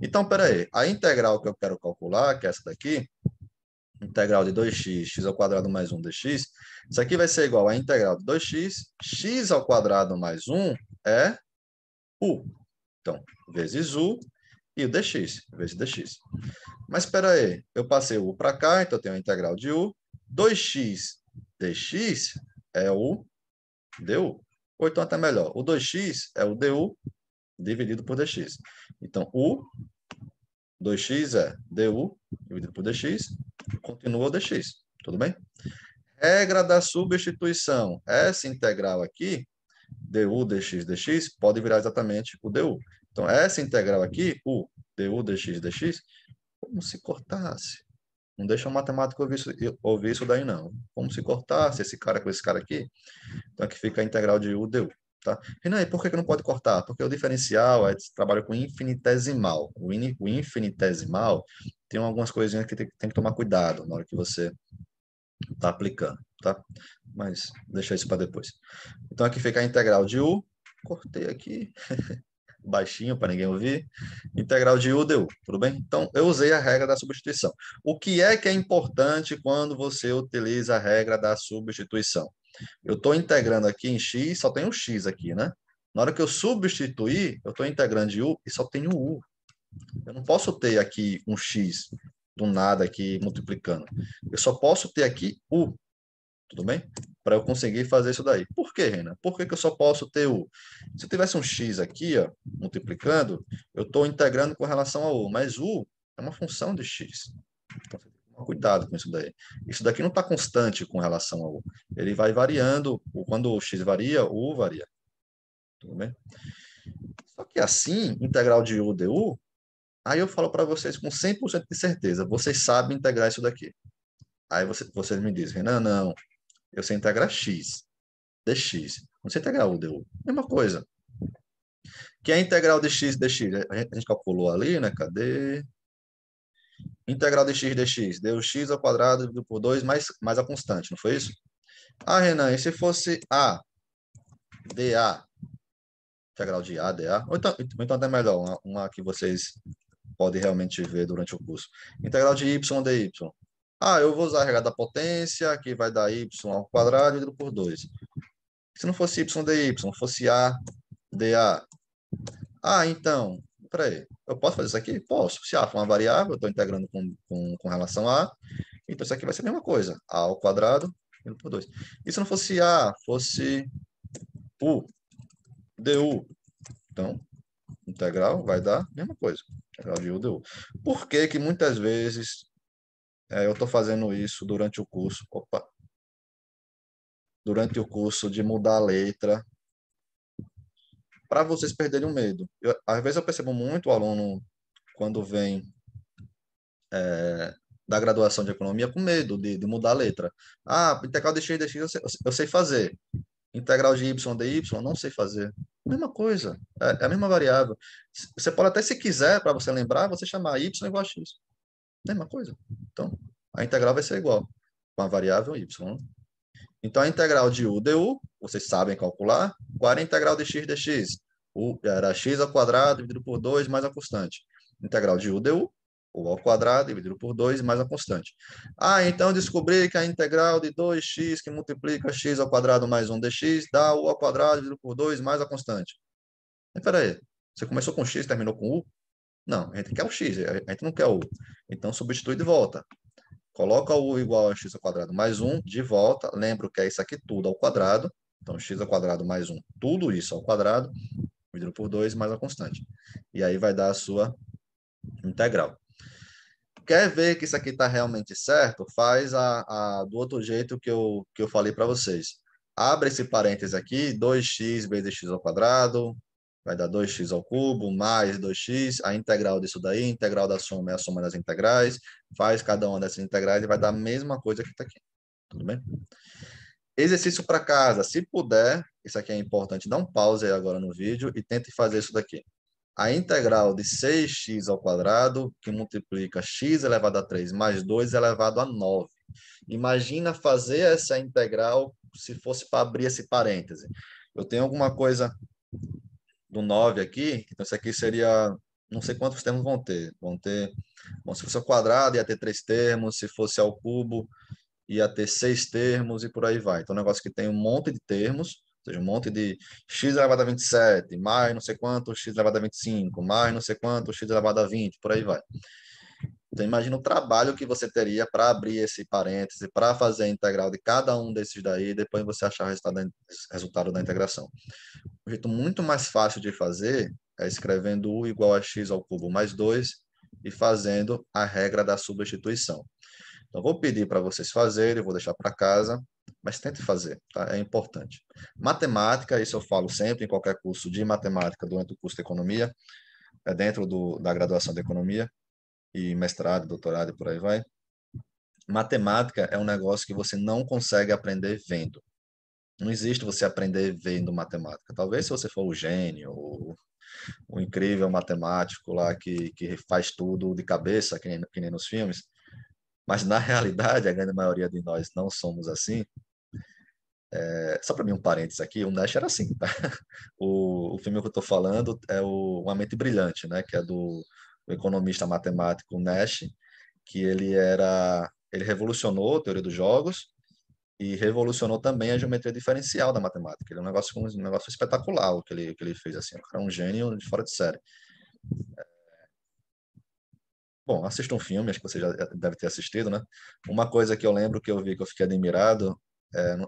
Então, peraí, a integral que eu quero calcular, que é essa daqui, integral de 2x, x ao quadrado mais 1 dx, isso aqui vai ser igual a integral de 2x, x ao quadrado mais 1 é u. Então, vezes u e o dx, vezes dx. Mas espera aí, eu passei o u para cá, então eu tenho a integral de u. 2x dx é o du. Ou então até melhor, o 2x é o du dividido por dx. Então, u 2x é du dividido por dx, continua o dx, tudo bem? Regra da substituição. Essa integral aqui, du dx dx, pode virar exatamente o du. Então, essa integral aqui, o du dx dx, como se cortasse. Não deixa o matemático ouvir isso daí, não. Como se cortasse esse cara com esse cara aqui. Então, aqui fica a integral de u du. Tá? Renan, e por que não pode cortar? Porque o diferencial trabalha com infinitesimal. O infinitesimal tem algumas coisinhas que tem que tomar cuidado na hora que você está aplicando, tá? Mas deixa isso para depois. Então, aqui fica a integral de u. Cortei aqui, baixinho para ninguém ouvir. Integral de u du, tudo bem? Então, eu usei a regra da substituição. O que é importante quando você utiliza a regra da substituição? Eu estou integrando aqui em x, só tem um x aqui, né? Na hora que eu substituir, eu estou integrando de u e só tenho u. Eu não posso ter aqui um x do nada aqui multiplicando. Eu só posso ter aqui u, tudo bem? Para eu conseguir fazer isso daí. Por quê, Renan? Por que eu só posso ter u? Se eu tivesse um x aqui, ó, multiplicando, eu estou integrando com relação a u, mas u é uma função de x. Então, você tem que tomar cuidado com isso daí. Isso daqui não está constante com relação ao u. Ele vai variando. Quando o x varia, o u varia. Tudo bem? Só que assim, integral de u du, aí eu falo para vocês com 100% de certeza, vocês sabem integrar isso daqui. Aí vocês me dizem, Renan, não, eu sei integrar x, dx. Não sei integrar u du. Mesma coisa. Que é a integral de x dx? A gente calculou ali, né? Cadê? Integral de x dx. Deu x ao quadrado dividido por 2 mais a constante, não foi isso? Ah, Renan, e se fosse a dA? Integral de a dA? Ou então até melhor, uma que vocês podem realmente ver durante o curso. Integral de y dy. Ah, eu vou usar a regra da potência, que vai dar y ao quadrado dividido por 2. Se não fosse y dy, fosse a dA. Ah, então, peraí, eu posso fazer isso aqui? Posso. Se A for uma variável, eu estou integrando com relação a A, então isso aqui vai ser a mesma coisa. A ao quadrado, dividido por 2. E se não fosse A, fosse U, du? Então, integral vai dar a mesma coisa. Integral de U, du. Por que que muitas vezes eu estou fazendo isso durante o curso? Opa! Durante o curso de mudar a letra, para vocês perderem o medo. Às vezes eu percebo muito o aluno, quando vem da graduação de economia, com medo de mudar a letra. Ah, integral de x dx eu sei fazer. Integral de y dy, não sei fazer. Mesma coisa, é a mesma variável. Você pode até, se quiser, para você lembrar, você chamar y igual a x. Mesma coisa. Então, a integral vai ser igual, com a variável y. Né? Então, a integral de u du, vocês sabem calcular. Qual era a integral de x dx? Era x ao quadrado dividido por 2 mais a constante. Integral de u du, u ao quadrado dividido por 2 mais a constante. Ah, então eu descobri que a integral de 2x que multiplica x ao quadrado mais 1 dx dá u ao quadrado dividido por 2 mais a constante. Mas peraí, você começou com x e terminou com u? Não, a gente quer o x, a gente não quer o u. Então, substitui de volta. Coloca o u igual a x ao quadrado mais 1 de volta. Lembro que é isso aqui tudo ao quadrado. Então, x ao quadrado mais 1, tudo isso ao quadrado, dividido por 2 mais a constante. E aí vai dar a sua integral. Quer ver que isso aqui está realmente certo? Faz do outro jeito que eu falei para vocês. Abre esse parêntese aqui, 2x vezes x ao quadrado, vai dar 2x ao cubo, mais 2x, a integral disso daí, a integral da soma é a soma das integrais, faz cada uma dessas integrais e vai dar a mesma coisa que está aqui. Tudo bem? Exercício para casa, se puder, isso aqui é importante, dá um pause aí agora no vídeo e tente fazer isso daqui. A integral de 6x ao quadrado, que multiplica x elevado a 3 mais 2 elevado a 9. Imagina fazer essa integral se fosse para abrir esse parêntese. Eu tenho alguma coisa do 9 aqui, então isso aqui seria, não sei quantos termos vão ter. Bom, se fosse ao quadrado, ia ter 3 termos, se fosse ao cubo, ia ter 6 termos e por aí vai. Então, é um negócio que tem um monte de termos, ou seja, um monte de x elevado a 27, mais não sei quanto x elevado a 25, mais não sei quanto x elevado a 20, por aí vai. Então, imagina o trabalho que você teria para abrir esse parêntese, para fazer a integral de cada um desses daí, e depois você achar o resultado da integração. Um jeito muito mais fácil de fazer é escrevendo u igual a x ao cubo mais 2 e fazendo a regra da substituição. Então, vou pedir para vocês fazerem, vou deixar para casa, mas tente fazer, tá? É importante. Matemática, isso eu falo sempre em qualquer curso de matemática durante o curso de economia, é dentro da graduação de economia, e mestrado, doutorado e por aí vai. Matemática é um negócio que você não consegue aprender vendo. Não existe você aprender vendo matemática. Talvez se você for o gênio, o incrível matemático lá que faz tudo de cabeça, que nem nos filmes, mas na realidade, a grande maioria de nós não somos assim. Só para mim, um parênteses aqui, o Nash era assim, tá? O filme que eu estou falando é Uma Mente Brilhante, né? Que é do economista matemático Nash, que ele revolucionou a teoria dos jogos e revolucionou também a geometria diferencial da matemática. Ele é um negócio espetacular o que ele fez, assim. O cara é um gênio de fora de série. Bom, assista um filme, acho que você já deve ter assistido, né? Uma coisa que eu lembro que eu vi que eu fiquei admirado,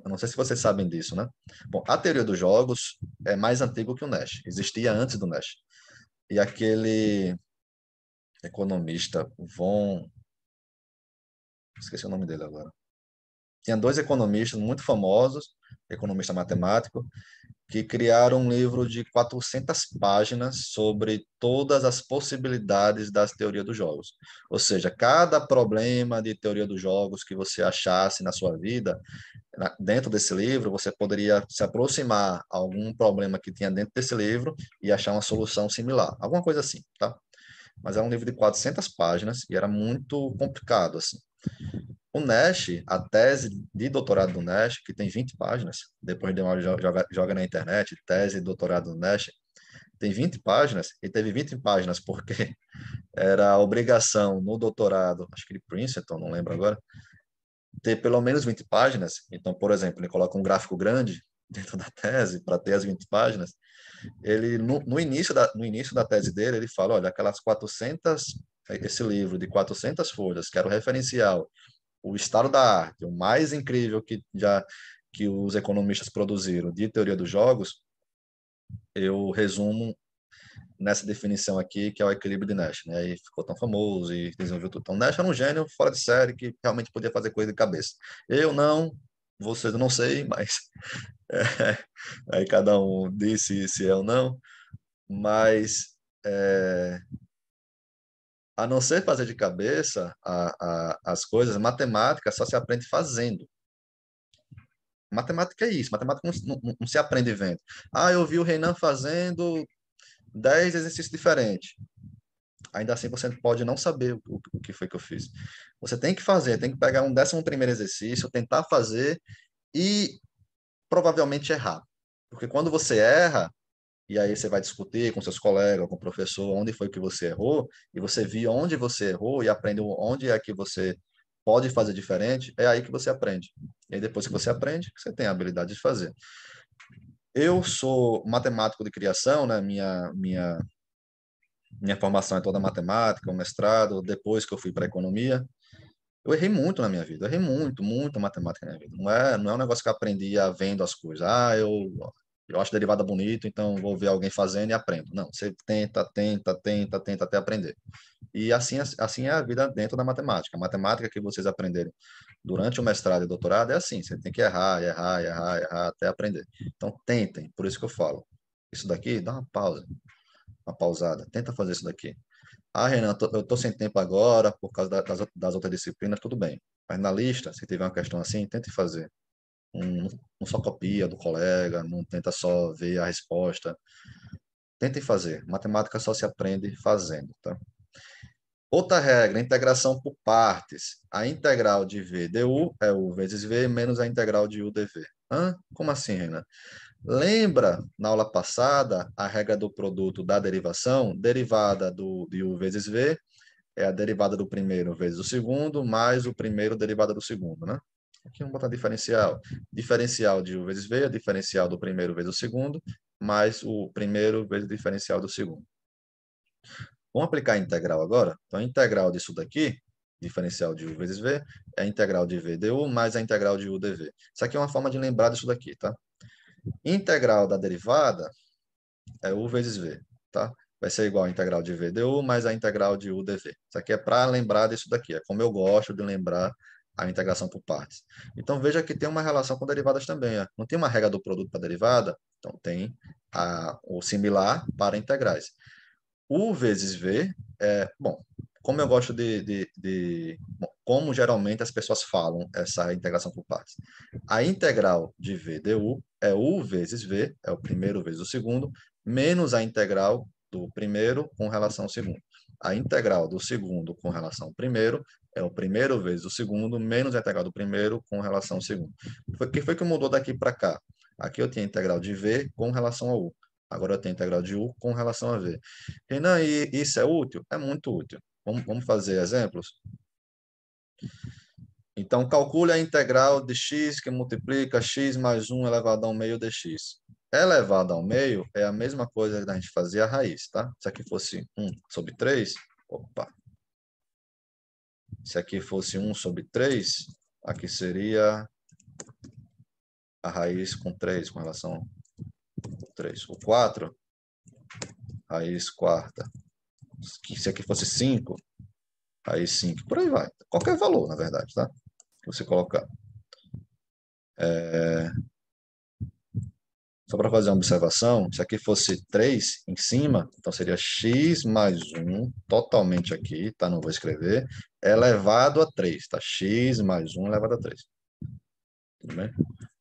não sei se vocês sabem disso, né? Bom, a teoria dos jogos é mais antigo que o Nash, existia antes do Nash. E economista von... Esqueci o nome dele agora. Tinha dois economistas muito famosos, economista matemático, que criaram um livro de 400 páginas sobre todas as possibilidades das teorias dos jogos. Ou seja, cada problema de teoria dos jogos que você achasse na sua vida, dentro desse livro, você poderia se aproximar a algum problema que tinha dentro desse livro e achar uma solução similar. Alguma coisa assim, tá? Mas era um livro de 400 páginas e era muito complicado, assim. O Nash, a tese de doutorado do Nash, que tem 20 páginas, depois de uma joga na internet, tese de doutorado do Nash, tem 20 páginas, e teve 20 páginas porque era a obrigação no doutorado, acho que de Princeton, não lembro agora, ter pelo menos 20 páginas. Então, por exemplo, ele coloca um gráfico grande dentro da tese para ter as 20 páginas. Ele, no início da tese dele, ele fala, olha, aquelas 400, esse livro de 400 folhas, que era o referencial, o estado da arte, o mais incrível que os economistas produziram de teoria dos jogos, eu resumo nessa definição aqui, que é o equilíbrio de Nash, né? E ficou tão famoso e desenvolveu tudo. Então, Nash era um gênio fora de série que realmente podia fazer coisa de cabeça. Eu não, vocês eu não sei, mas aí cada um disse se é ou não, mas a não ser fazer de cabeça as coisas, matemática só se aprende fazendo. Matemática é isso, matemática não se aprende vendo. Ah, eu vi o Renan fazendo 10 exercícios diferentes. Ainda assim, você pode não saber o que foi que eu fiz. Você tem que fazer, tem que pegar um 11º exercício, tentar fazer e provavelmente errar. Porque quando você erra, e aí você vai discutir com seus colegas, com o professor, onde foi que você errou, e você viu onde você errou e aprendeu onde é que você pode fazer diferente, é aí que você aprende. E aí depois que você aprende, você tem a habilidade de fazer. Eu sou matemático de criação, né? Minha formação é toda matemática, o mestrado, depois que eu fui para economia. Eu errei muito na minha vida, eu errei muito matemática na minha vida. Não é um negócio que eu aprendi vendo as coisas. Ah, eu acho derivada bonito, então vou ver alguém fazendo e aprendo. Não, você tenta até aprender. E assim é a vida dentro da matemática. A matemática que vocês aprenderem durante o mestrado e doutorado é assim, você tem que errar até aprender. Então tentem, por isso que eu falo. Isso daqui, dá uma pausada, tenta fazer isso daqui. Ah, Renan, eu tô sem tempo agora por causa das outras disciplinas, tudo bem. Mas na lista, se tiver uma questão assim, tente fazer. Não só copia do colega, não tenta só ver a resposta. Tente fazer. Matemática só se aprende fazendo, tá? Outra regra, integração por partes. A integral de V du é U vezes V menos a integral de U dV. Hã? Como assim, Renan? Lembra, na aula passada, a regra do produto da derivação? Derivada de U vezes V é a derivada do primeiro vezes o segundo, mais o primeiro derivada do segundo, né? Aqui vamos botar diferencial. Diferencial de U vezes V é diferencial do primeiro vezes o segundo, mais o primeiro vezes o diferencial do segundo. Vamos aplicar a integral agora? Então, a integral disso daqui, diferencial de U vezes V, é a integral de V du mais a integral de U dV. Isso aqui é uma forma de lembrar disso daqui, tá? Integral da derivada é U vezes V, tá? Vai ser igual a integral de V du mais a integral de U dV. Isso aqui é para lembrar disso daqui, é como eu gosto de lembrar a integração por partes. Então, veja que tem uma relação com derivadas também. Ó. Não tem uma regra do produto para derivada? Então, tem o similar para integrais. U vezes V bom, como eu gosto bom, como geralmente as pessoas falam essa integração por partes. A integral de V du é U vezes V, é o primeiro vezes o segundo, menos a integral do primeiro com relação ao segundo. A integral do segundo com relação ao primeiro é o primeiro vezes o segundo, menos a integral do primeiro com relação ao segundo. O que foi que mudou daqui para cá? Aqui eu tinha a integral de V com relação a U. Agora eu tenho a integral de U com relação a V. Renan, e isso é útil? É muito útil. Vamos fazer exemplos? Então, calcule a integral de x que multiplica x mais 1 elevado ao meio dx. Elevado ao meio é a mesma coisa que a gente fazia a raiz, tá? Se aqui fosse 1 sobre 3, opa. Se aqui fosse 1 sobre 3, aqui seria a raiz com 3, com relação a 3. O 4, raiz quarta. Se aqui fosse 5, aí 5, por aí vai. Qualquer valor, na verdade, tá? Que você colocar. Só para fazer uma observação, se aqui fosse 3 em cima, então seria x mais 1, totalmente aqui, tá? Não vou escrever, elevado a 3, tá? X mais 1 elevado a 3. Tudo bem?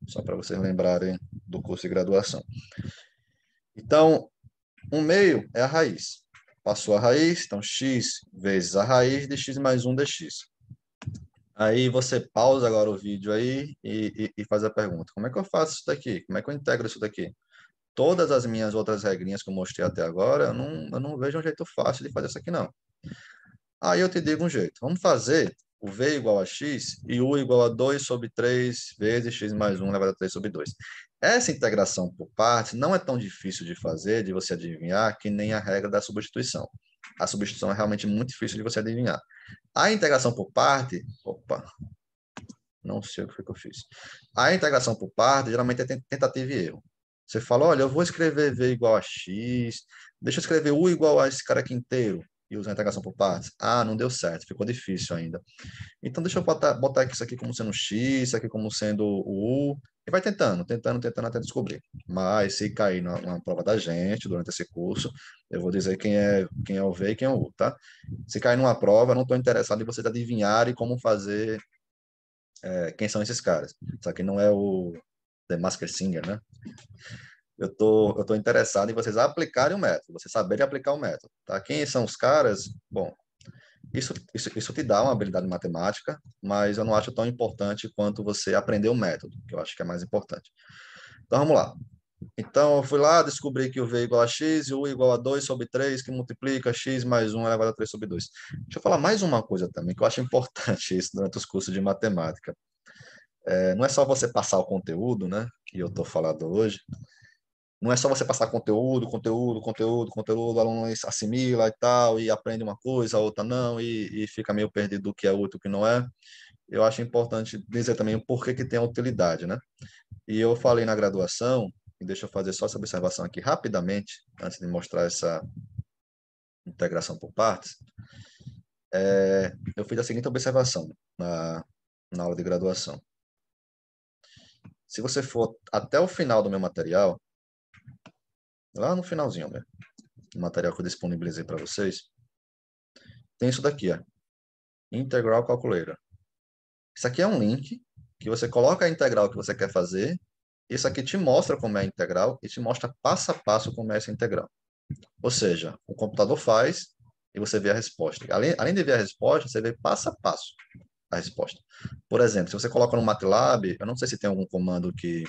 Só para vocês lembrarem do curso de graduação. Então, 1/2 é a raiz. Passou a raiz, então x vezes a raiz de x mais 1 dx. Aí você pausa agora o vídeo aí e faz a pergunta. Como é que eu faço isso daqui? Como é que eu integro isso daqui? Todas as minhas outras regrinhas que eu mostrei até agora, eu não vejo um jeito fácil de fazer isso aqui, não. Aí eu te digo um jeito. Vamos fazer o v igual a x e u igual a 2 sobre 3 vezes x mais 1 elevado a 3 sobre 2. Essa integração por partes não é tão difícil de fazer, de você adivinhar, que nem a regra da substituição. A substituição é realmente muito difícil de você adivinhar. A integração por parte... Opa, não sei o que foi que eu fiz. A integração por parte geralmente é tentativa e erro. Você fala, olha, eu vou escrever v igual a x, deixa eu escrever u igual a esse cara aqui inteiro e usar a integração por partes. Ah, não deu certo, ficou difícil ainda. Então, deixa eu botar isso aqui como sendo x, isso aqui como sendo o u, e vai tentando até descobrir. Mas, se cair na prova da gente, durante esse curso, eu vou dizer quem é o v e quem é o u, tá? Se cair numa prova, eu não estou interessado em vocês adivinharem como fazer, quem são esses caras. Isso aqui não é o The Masked Singer, né? Eu tô interessado em vocês aplicarem o método, vocês saberem aplicar o método, tá? Quem são os caras? Bom, isso te dá uma habilidade matemática, mas eu não acho tão importante quanto você aprender o método, que eu acho que é mais importante. Então, vamos lá. Então, eu fui lá, descobri que o v igual a x e o u igual a 2 sobre 3, que multiplica x mais 1 elevado a 3 sobre 2. Deixa eu falar mais uma coisa também, que eu acho importante isso durante os cursos de matemática. Não é só você passar o conteúdo, né, que eu estou falando hoje, não é só você passar conteúdo, o aluno assimila e tal, e aprende uma coisa, a outra não, e fica meio perdido do que é útil e o que não é. Eu acho importante dizer também o porquê que tem a utilidade, né? E eu falei na graduação, e deixa eu fazer só essa observação aqui rapidamente, antes de mostrar essa integração por partes. Eu fiz a seguinte observação na aula de graduação. Se você for até o final do meu material, lá no finalzinho, mesmo, o material que eu disponibilizei para vocês, tem isso daqui, ó, Integral Calculator. Isso aqui é um link que você coloca a integral que você quer fazer. Isso aqui te mostra como é a integral e te mostra passo a passo como é essa integral. Ou seja, o computador faz e você vê a resposta. Além de ver a resposta, você vê passo a passo a resposta. Por exemplo, se você coloca no MATLAB, eu não sei se tem algum comando que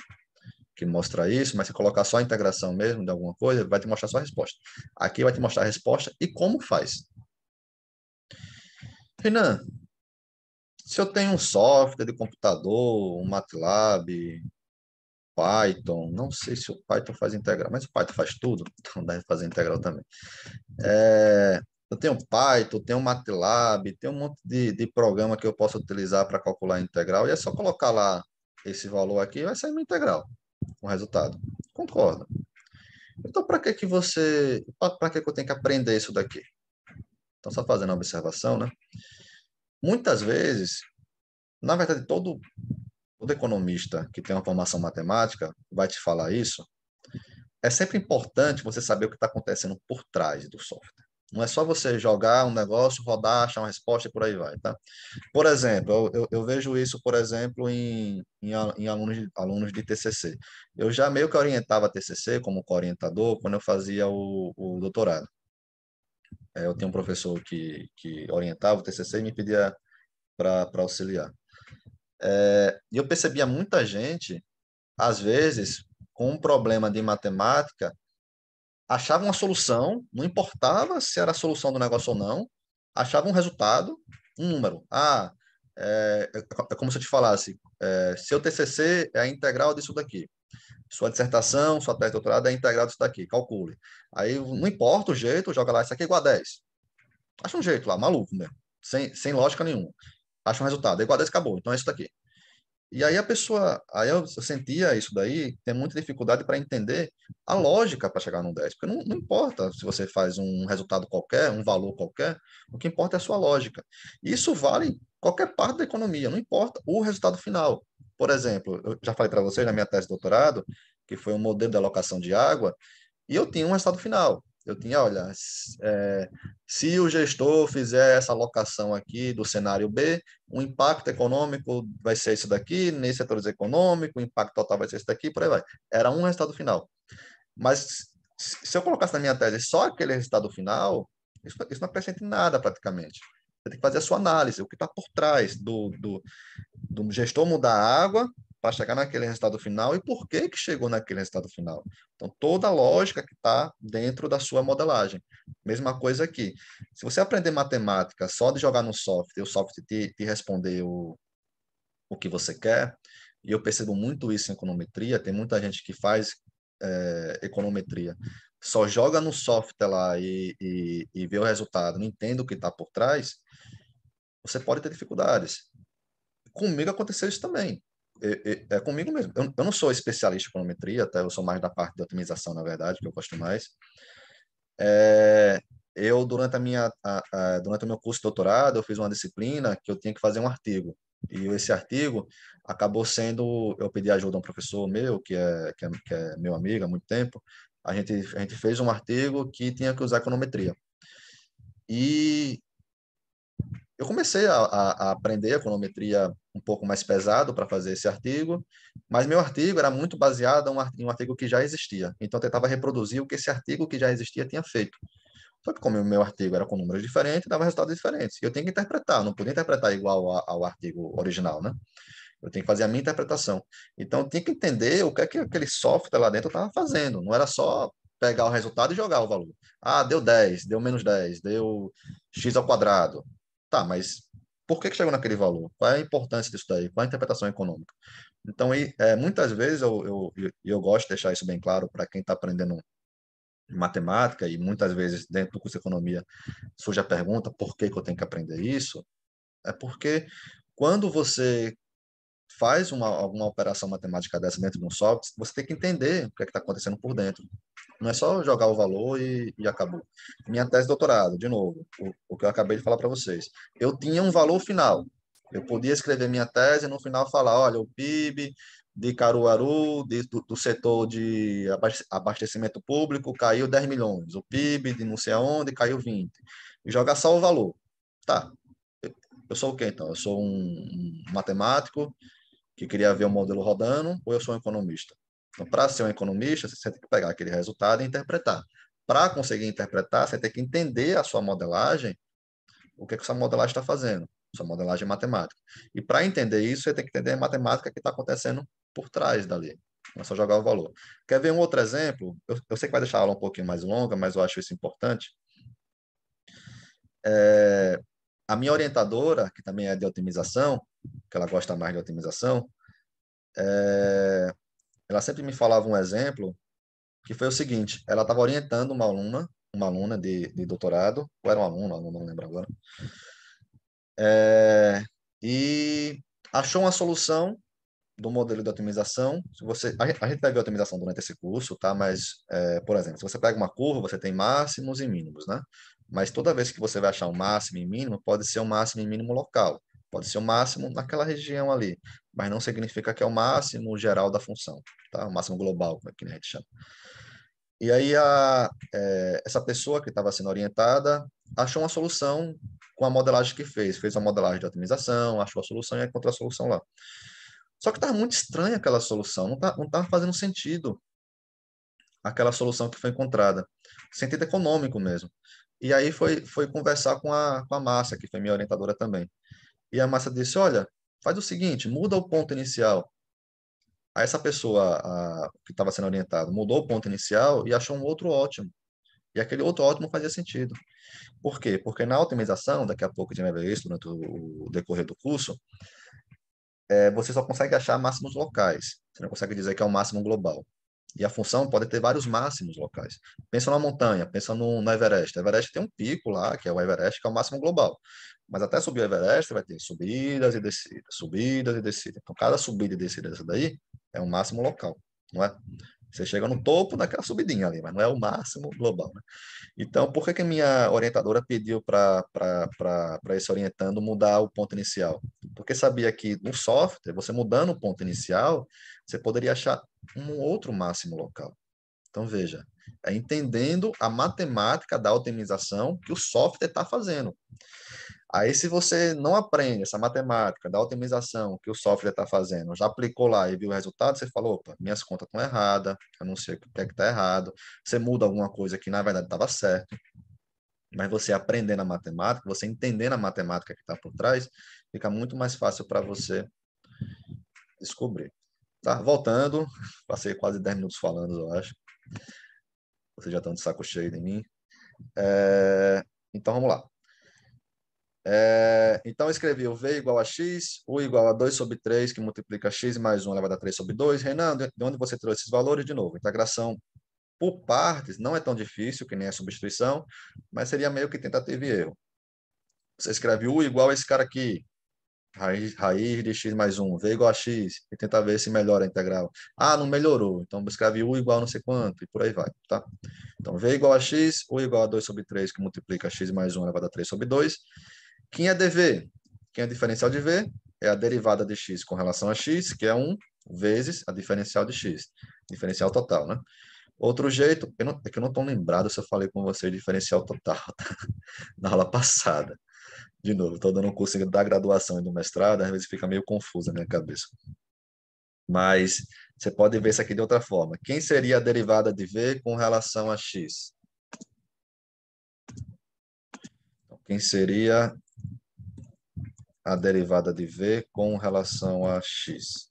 mostra isso, mas se colocar só a integração mesmo de alguma coisa, vai te mostrar só a resposta. Aqui vai te mostrar a resposta e como faz. Renan, se eu tenho um software de computador, um MATLAB, Python, não sei se o Python faz integral, mas o Python faz tudo, então deve fazer integral também. Eu tenho Python, tenho MATLAB, tenho um monte de programa que eu posso utilizar para calcular a integral, e é só colocar lá esse valor aqui e vai sair uma integral, o resultado. Concordo. Então, para que eu tenho que aprender isso daqui? Então, só fazendo uma observação, né? Muitas vezes, na verdade, todo economista que tem uma formação matemática vai te falar isso. É sempre importante você saber o que está acontecendo por trás do software. Não é só você jogar um negócio, rodar, achar uma resposta e por aí vai, tá? Por exemplo, eu vejo isso, por exemplo, em alunos de TCC. Eu já meio que orientava TCC como co-orientador quando eu fazia o doutorado. Eu tinha um professor que orientava o TCC e me pedia para auxiliar. E eu percebia muita gente, às vezes, com um problema de matemática, achava uma solução, não importava se era a solução do negócio ou não, achava um resultado, um número. É como se eu te falasse, seu TCC é a integral disso daqui. Sua dissertação, sua tese de doutorado é a integral disso daqui, calcule. Aí, não importa o jeito, joga lá, isso aqui é igual a 10. Acha um jeito lá, maluco mesmo, sem lógica nenhuma. Acha um resultado, é igual a 10, acabou. Então é isso daqui. E aí a pessoa, aí eu sentia isso daí, tem muita dificuldade para entender a lógica para chegar no 10, porque não importa se você faz um resultado qualquer, um valor qualquer, o que importa é a sua lógica. E isso vale em qualquer parte da economia, não importa o resultado final. Por exemplo, eu já falei para vocês na minha tese de doutorado, que foi um modelo de alocação de água, e eu tinha um resultado final. Eu tinha, olha, se o gestor fizer essa alocação aqui do cenário B, o impacto econômico vai ser isso daqui, nesse setores econômico, o impacto total vai ser esse daqui, por aí vai. Era um resultado final. Mas se eu colocasse na minha tese só aquele resultado final, isso não acrescenta em nada praticamente. Você tem que fazer a sua análise, o que está por trás do gestor mudar a água para chegar naquele resultado final e por que que chegou naquele resultado final. Então, toda a lógica que está dentro da sua modelagem. Mesma coisa aqui. Se você aprender matemática só de jogar no software e o software te responder o que você quer, e eu percebo muito isso em econometria, tem muita gente que faz econometria, só joga no software lá e vê o resultado, não entende o que está por trás, você pode ter dificuldades. Comigo aconteceu isso também. É comigo mesmo. Eu não sou especialista em econometria, até eu sou mais da parte de otimização, na verdade, que eu gosto mais. É, eu, durante o meu curso de doutorado, eu fiz uma disciplina que eu tinha que fazer um artigo. E esse artigo acabou sendo, eu pedi ajuda a um professor meu, que é meu amigo há muito tempo, a gente fez um artigo que tinha que usar econometria. E eu comecei a aprender econometria um pouco mais pesado para fazer esse artigo, mas meu artigo era muito baseado em um artigo que já existia. Então, eu tentava reproduzir o que esse artigo que já existia tinha feito. Só que como o meu artigo era com números diferentes, dava resultados diferentes. E eu tenho que interpretar, não podia interpretar igual ao artigo original, né? Eu tenho que fazer a minha interpretação. Então, eu tinha que entender o que aquele software lá dentro estava fazendo. Não era só pegar o resultado e jogar o valor. Ah, deu 10, deu menos 10, deu x ao quadrado. Tá, mas por que que chegou naquele valor? Qual é a importância disso daí? Qual é a interpretação econômica? Então, muitas vezes eu gosto de deixar isso bem claro para quem está aprendendo matemática e muitas vezes dentro do curso de economia surge a pergunta por que que eu tenho que aprender isso? É porque quando você faz alguma operação matemática dessa dentro de um software, você tem que entender o que é que está acontecendo por dentro. Não é só jogar o valor e acabou. Minha tese de doutorado, de novo, o que eu acabei de falar para vocês. Eu tinha um valor final. Eu podia escrever minha tese e no final falar, olha, o PIB de Caruaru, do setor de abastecimento público, caiu 10 milhões. O PIB de não sei aonde caiu 20. E jogar só o valor. Tá. Eu sou o quê, então? Eu sou um matemático que queria ver o modelo rodando, ou eu sou um economista? Então, para ser um economista, você tem que pegar aquele resultado e interpretar. Para conseguir interpretar, você tem que entender a sua modelagem, o que, é que essa modelagem está fazendo, sua modelagem matemática. E para entender isso, você tem que entender a matemática que está acontecendo por trás dali. Não é só jogar o valor. Quer ver um outro exemplo? Eu sei que vai deixar a aula um pouquinho mais longa, mas eu acho isso importante. É, a minha orientadora, que também é de otimização, que ela gosta mais de otimização, ela sempre me falava um exemplo que foi o seguinte: ela estava orientando uma aluna de doutorado, ou era um aluno, não lembro agora, é, e achou uma solução do modelo de otimização. Se você, a gente vai ver otimização durante esse curso, tá? Mas, por exemplo, se você pega uma curva, você tem máximos e mínimos, né? Mas toda vez que você vai achar um máximo e mínimo, pode ser um máximo e mínimo local, pode ser o máximo naquela região ali, mas não significa que é o máximo geral da função, tá? O máximo global, como é que a gente chama. E aí essa pessoa que estava sendo orientada achou uma solução com a modelagem que fez uma modelagem de otimização, achou a solução e encontrou a solução lá. Só que estava muito estranha aquela solução, não estava fazendo sentido aquela solução que foi encontrada, sentido econômico mesmo. E aí foi conversar com a Márcia, que foi minha orientadora também. E a Márcia disse, olha, faz o seguinte, muda o ponto inicial. Aí essa pessoa que estava sendo orientada mudou o ponto inicial e achou um outro ótimo. E aquele outro ótimo fazia sentido. Por quê? Porque na otimização, daqui a pouco a gente vai ver isso durante o decorrer do curso, você só consegue achar máximos locais. Você não consegue dizer que é o máximo global. E a função pode ter vários máximos locais. Pensa numa montanha, pensa no Everest. O Everest tem um pico lá, que é o Everest, que é o máximo global. Mas até subir o Everest, você vai ter subidas e descidas, subidas e descidas. Então, cada subida e descida dessa daí é um máximo local, não é? Você chega no topo daquela subidinha ali, mas não é o máximo global, né? Então, por que que minha orientadora pediu para esse orientando mudar o ponto inicial? Porque sabia que no software, você mudando o ponto inicial, você poderia achar um outro máximo local. Então, veja, é entendendo a matemática da otimização que o software está fazendo. Aí, se você não aprende essa matemática da otimização que o software está fazendo, já aplicou lá e viu o resultado, você falou, opa, minhas contas estão erradas, eu não sei o que é que está errado, você muda alguma coisa que na verdade estava certo, mas você aprendendo a matemática, você entendendo a matemática que está por trás, fica muito mais fácil para você descobrir. Tá, voltando, passei quase 10 minutos falando, eu acho. Vocês já estão de saco cheio de mim. Então, vamos lá. Então, eu escrevi o V igual a X, U igual a 2 sobre 3, que multiplica X mais 1 elevado a 3 sobre 2. Renan, de onde você trouxe esses valores? De novo, integração por partes não é tão difícil, que nem a substituição, mas seria meio que tentativa e erro. Você escreve U igual a esse cara aqui, raiz de x mais 1, V igual a x, e tenta ver se melhora a integral. Ah, não melhorou, então escreve U igual a não sei quanto, e por aí vai, tá? Então, V igual a x, U igual a 2 sobre 3, que multiplica x mais 1 elevado a 3 sobre 2. Quem é dv? Quem é diferencial de v? É a derivada de x com relação a x, que é 1 vezes a diferencial de x. Diferencial total, né? Outro jeito, é que eu não estou lembrado se eu falei com você de diferencial total na aula passada. De novo, estou dando um curso da graduação e do mestrado, às vezes fica meio confuso na minha cabeça. Mas você pode ver isso aqui de outra forma. Quem seria a derivada de v com relação a x? Quem seria a derivada de v com relação a x?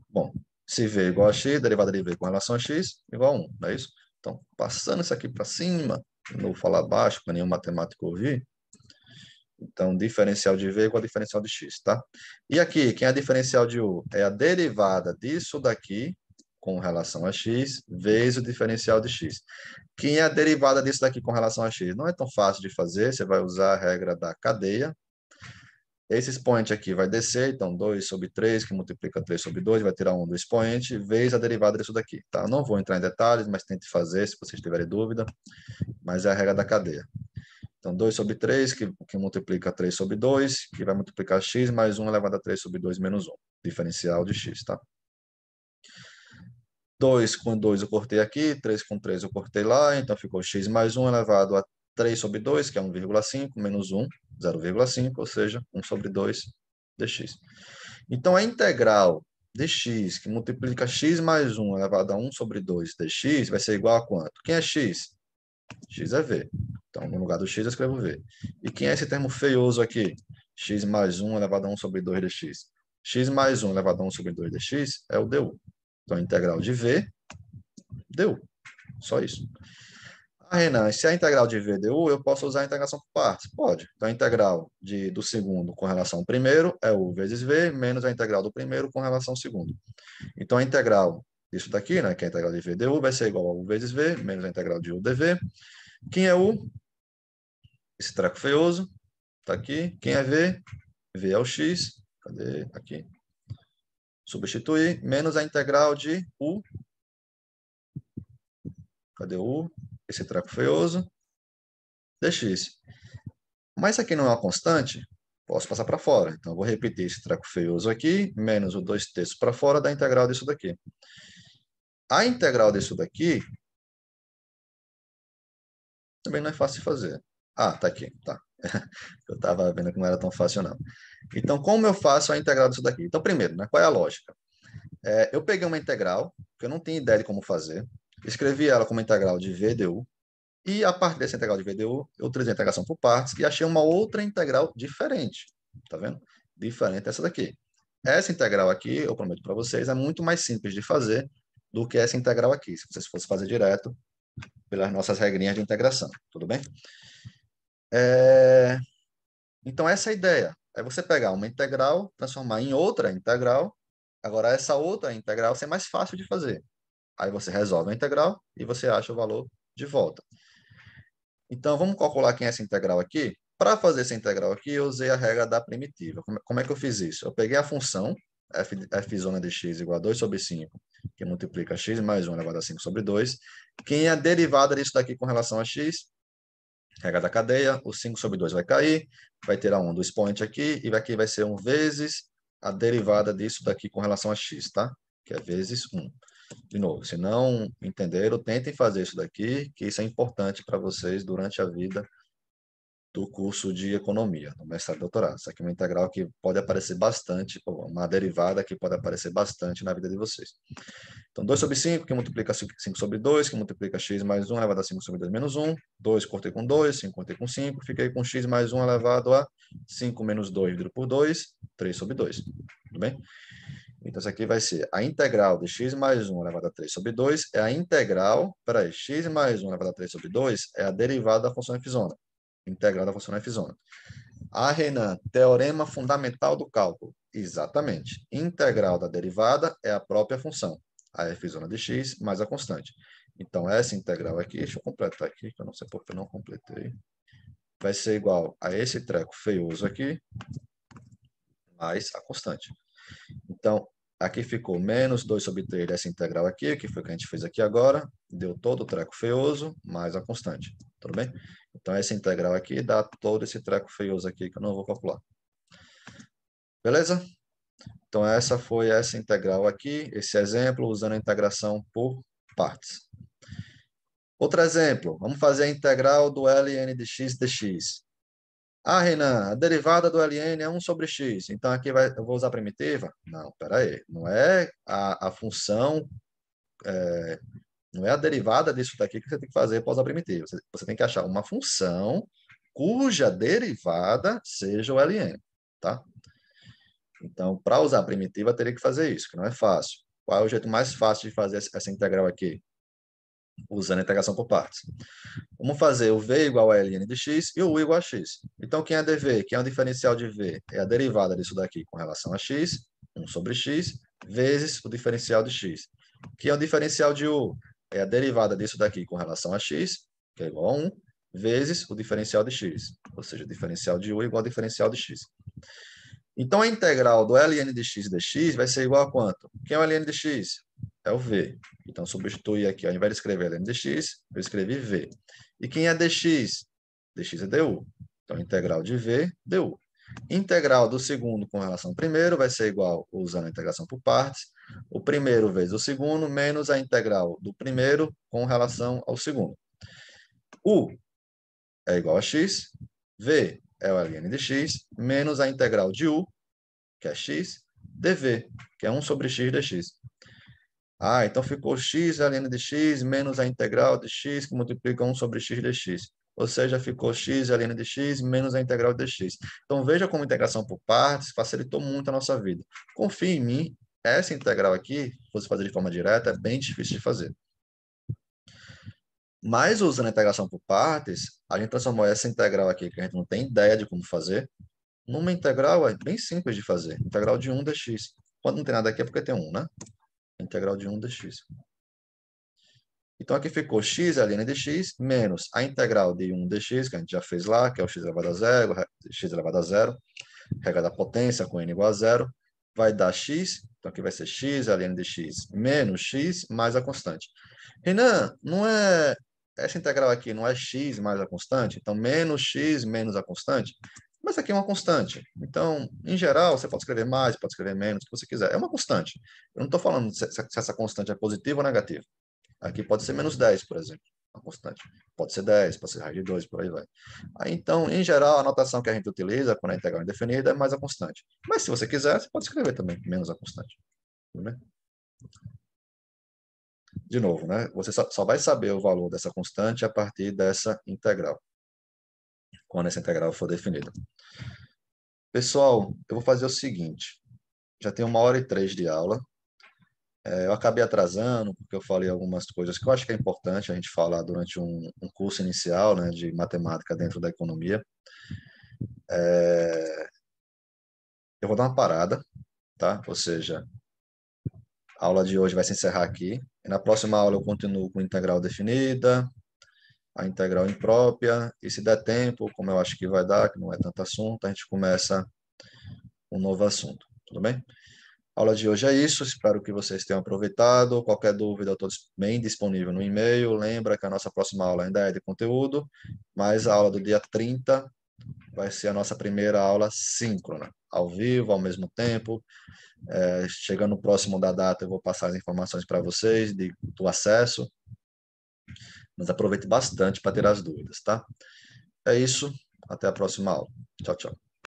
Bom, se v igual a x, derivada de v com relação a x igual a 1, não é isso? Então, passando isso aqui para cima, não vou falar baixo para nenhum matemático ouvir. Então, diferencial de v igual a diferencial de x, tá? E aqui, quem é a diferencial de u? É a derivada disso daqui com relação a x vezes o diferencial de x. Quem é a derivada disso daqui com relação a x? Não é tão fácil de fazer, você vai usar a regra da cadeia. Esse expoente aqui vai descer, então 2 sobre 3, que multiplica 3 sobre 2, vai tirar 1 do expoente, vezes a derivada disso daqui, tá? Não vou entrar em detalhes, mas tente fazer se vocês tiverem dúvida, mas é a regra da cadeia. Então, 2 sobre 3, que multiplica 3 sobre 2, que vai multiplicar x mais 1 elevado a 3 sobre 2 menos 1. Diferencial de x, tá? 2 com 2 eu cortei aqui, 3 com 3 eu cortei lá, então ficou x mais 1 elevado a 3 sobre 2, que é 1,5, menos 1, 0,5, ou seja, 1 sobre 2 dx. Então, a integral de x, que multiplica x mais 1 elevado a 1 sobre 2 dx, vai ser igual a quanto? Quem é x? X é v. Então, no lugar do x, eu escrevo v. E quem é esse termo feioso aqui? X mais 1 elevado a 1 sobre 2 dx. X mais 1 elevado a 1 sobre 2 dx é o du. Então, a integral de v, du. Só isso. Ah, Renan, se é a integral de v du, eu posso usar a integração por partes? Pode. Então, a integral do segundo com relação ao primeiro é u vezes v, menos a integral do primeiro com relação ao segundo. Então, a integral disso daqui, né, que é a integral de v du, vai ser igual a u vezes v, menos a integral de u dv. Quem é u? Esse treco feioso. Tá aqui. Quem é v? V é o x. Cadê? Aqui. Substituir. Menos a integral de u. Cadê o u? Esse treco feioso. Dx. Mas isso aqui não é uma constante. Posso passar para fora. Então, eu vou repetir esse treco feioso aqui, menos o 2/3 para fora da integral disso daqui. A integral disso daqui também não é fácil de fazer. Ah, tá aqui. Tá. Eu estava vendo que não era tão fácil, não. Então, como eu faço a integral disso daqui? Então, primeiro, né, qual é a lógica? Eu peguei uma integral, que eu não tinha ideia de como fazer, escrevi ela como integral de v du, e a partir dessa integral de v du, eu utilizei a integração por partes e achei uma outra integral diferente. Tá vendo? Diferente dessa daqui. Essa integral aqui, eu prometo para vocês, é muito mais simples de fazer do que essa integral aqui, se vocês fossem fazer direto pelas nossas regrinhas de integração. Tudo bem? Então, essa é a ideia. É você pegar uma integral, transformar em outra integral. Agora, essa outra integral vai ser mais fácil de fazer. Aí você resolve a integral e você acha o valor de volta. Então, vamos calcular quem é essa integral aqui. Para fazer essa integral aqui, eu usei a regra da primitiva. Como é que eu fiz isso? Eu peguei a função f zona de x igual a 2 sobre 5, que multiplica x mais 1 elevado a 5 sobre 2. Quem é a derivada disso daqui com relação a x? Regra da cadeia, o 5 sobre 2 vai cair, vai ter a 1 do expoente aqui, e aqui vai ser 1 vezes a derivada disso daqui com relação a x, tá? Que é vezes 1. De novo, se não entenderam, tentem fazer isso daqui, que isso é importante para vocês durante a vida do curso de economia, no mestrado e doutorado. Isso aqui é uma integral que pode aparecer bastante, ou uma derivada que pode aparecer bastante na vida de vocês. Então, 2 sobre 5, que multiplica 5 sobre 2, que multiplica x mais 1 elevado a 5 sobre 2 menos 1. 2 cortei com 2, 5 cortei com 5, fiquei com x mais 1 elevado a 5 menos 2 dividido por 2, 3 sobre 2. Tudo bem? Então, isso aqui vai ser a integral de x mais 1 elevado a 3 sobre 2 é a integral, peraí, x mais 1 elevado a 3 sobre 2 é a derivada da função f zona. Integral da função f zona. Ah, Renan, teorema fundamental do cálculo. Exatamente. Integral da derivada é a própria função, a f zona de x mais a constante. Então, essa integral aqui, deixa eu completar aqui, que eu não sei porque eu não completei, vai ser igual a esse treco feioso aqui, mais a constante. Então, aqui ficou menos 2 sobre 3 dessa integral aqui, que foi o que a gente fez aqui agora, deu todo o treco feioso, mais a constante. Tudo bem? Então, essa integral aqui dá todo esse treco feioso aqui, que eu não vou calcular. Beleza? Então, essa foi essa integral aqui, esse exemplo, usando a integração por partes. Outro exemplo, vamos fazer a integral do ln de x dx. Ah, Renan, a derivada do ln é 1 sobre x, então aqui eu vou usar a primitiva? Não, espera aí, não é a função, não é a derivada disso daqui que você tem que fazer para usar a primitiva. Você tem que achar uma função cuja derivada seja o ln, tá? Então, para usar a primitiva, teria que fazer isso, que não é fácil. Qual é o jeito mais fácil de fazer essa integral aqui? Usando a integração por partes. Vamos fazer o v igual a ln de x e o u igual a x. Então, quem é dv? Quem é o diferencial de v? É a derivada disso daqui com relação a x, 1 sobre x, vezes o diferencial de x. Quem é o diferencial de u? É a derivada disso daqui com relação a x, que é igual a 1, vezes o diferencial de x. Ou seja, o diferencial de u é igual ao diferencial de x. Então, a integral do ln de x dx vai ser igual a quanto? Quem é o ln de x? É o v. Então, substitui aqui, ao invés de escrever ln de x, eu escrevi v. E quem é dx? Dx é du. Então, integral de v, du. Integral do segundo com relação ao primeiro vai ser igual, usando a integração por partes, o primeiro vezes o segundo, menos a integral do primeiro com relação ao segundo. U é igual a x, v é o ln de x, menos a integral de u, que é x, dv, que é 1 sobre x dx. Ah, então ficou x ln de x menos a integral de x, que multiplica 1 sobre x dx. Ou seja, ficou x ln de x menos a integral de dx. Então, veja como a integração por partes facilitou muito a nossa vida. Confie em mim, essa integral aqui, se fosse fazer de forma direta, é bem difícil de fazer. Mas, usando a integração por partes, a gente transformou essa integral aqui, que a gente não tem ideia de como fazer, numa integral bem simples de fazer. Integral de 1 dx. Quando não tem nada aqui é porque tem 1, né? Integral de 1 dx. Então, aqui ficou x ln de x menos a integral de 1 dx, que a gente já fez lá, que é o x elevado a zero, x elevado a zero, regra da potência com n igual a zero, vai dar x, então aqui vai ser x ln de x menos x mais a constante. Renan, não é, essa integral aqui não é x mais a constante? Então, menos x menos a constante? Mas aqui é uma constante. Então, em geral, você pode escrever mais, pode escrever menos, o que você quiser. É uma constante. Eu não estou falando se essa constante é positiva ou negativa. Aqui pode ser menos 10, por exemplo, a constante. Pode ser 10, pode ser raiz de 2, por aí vai. Aí, então, em geral, a notação que a gente utiliza quando a integral é indefinida é mais a constante. Mas, se você quiser, você pode escrever também menos a constante. Tudo bem? De novo, né? Você só vai saber o valor dessa constante a partir dessa integral, quando essa integral for definida. Pessoal, eu vou fazer o seguinte. Já tem 1h03 de aula. Eu acabei atrasando, porque eu falei algumas coisas que eu acho que é importante a gente falar durante um curso inicial, né, de matemática dentro da economia. Eu vou dar uma parada, tá? Ou seja, A aula de hoje vai se encerrar aqui. E na próxima aula eu continuo com integral definida, a integral imprópria, e se der tempo, como eu acho que vai dar, que não é tanto assunto, a gente começa um novo assunto, tudo bem? A aula de hoje é isso, espero que vocês tenham aproveitado. Qualquer dúvida, eu estou bem disponível no e-mail. Lembra que a nossa próxima aula ainda é de conteúdo, mas a aula do dia 30 vai ser a nossa primeira aula síncrona, ao vivo, ao mesmo tempo. Chegando próximo da data, eu vou passar as informações para vocês do acesso, mas aproveite bastante para ter as dúvidas, tá? É isso, até a próxima aula. Tchau, tchau.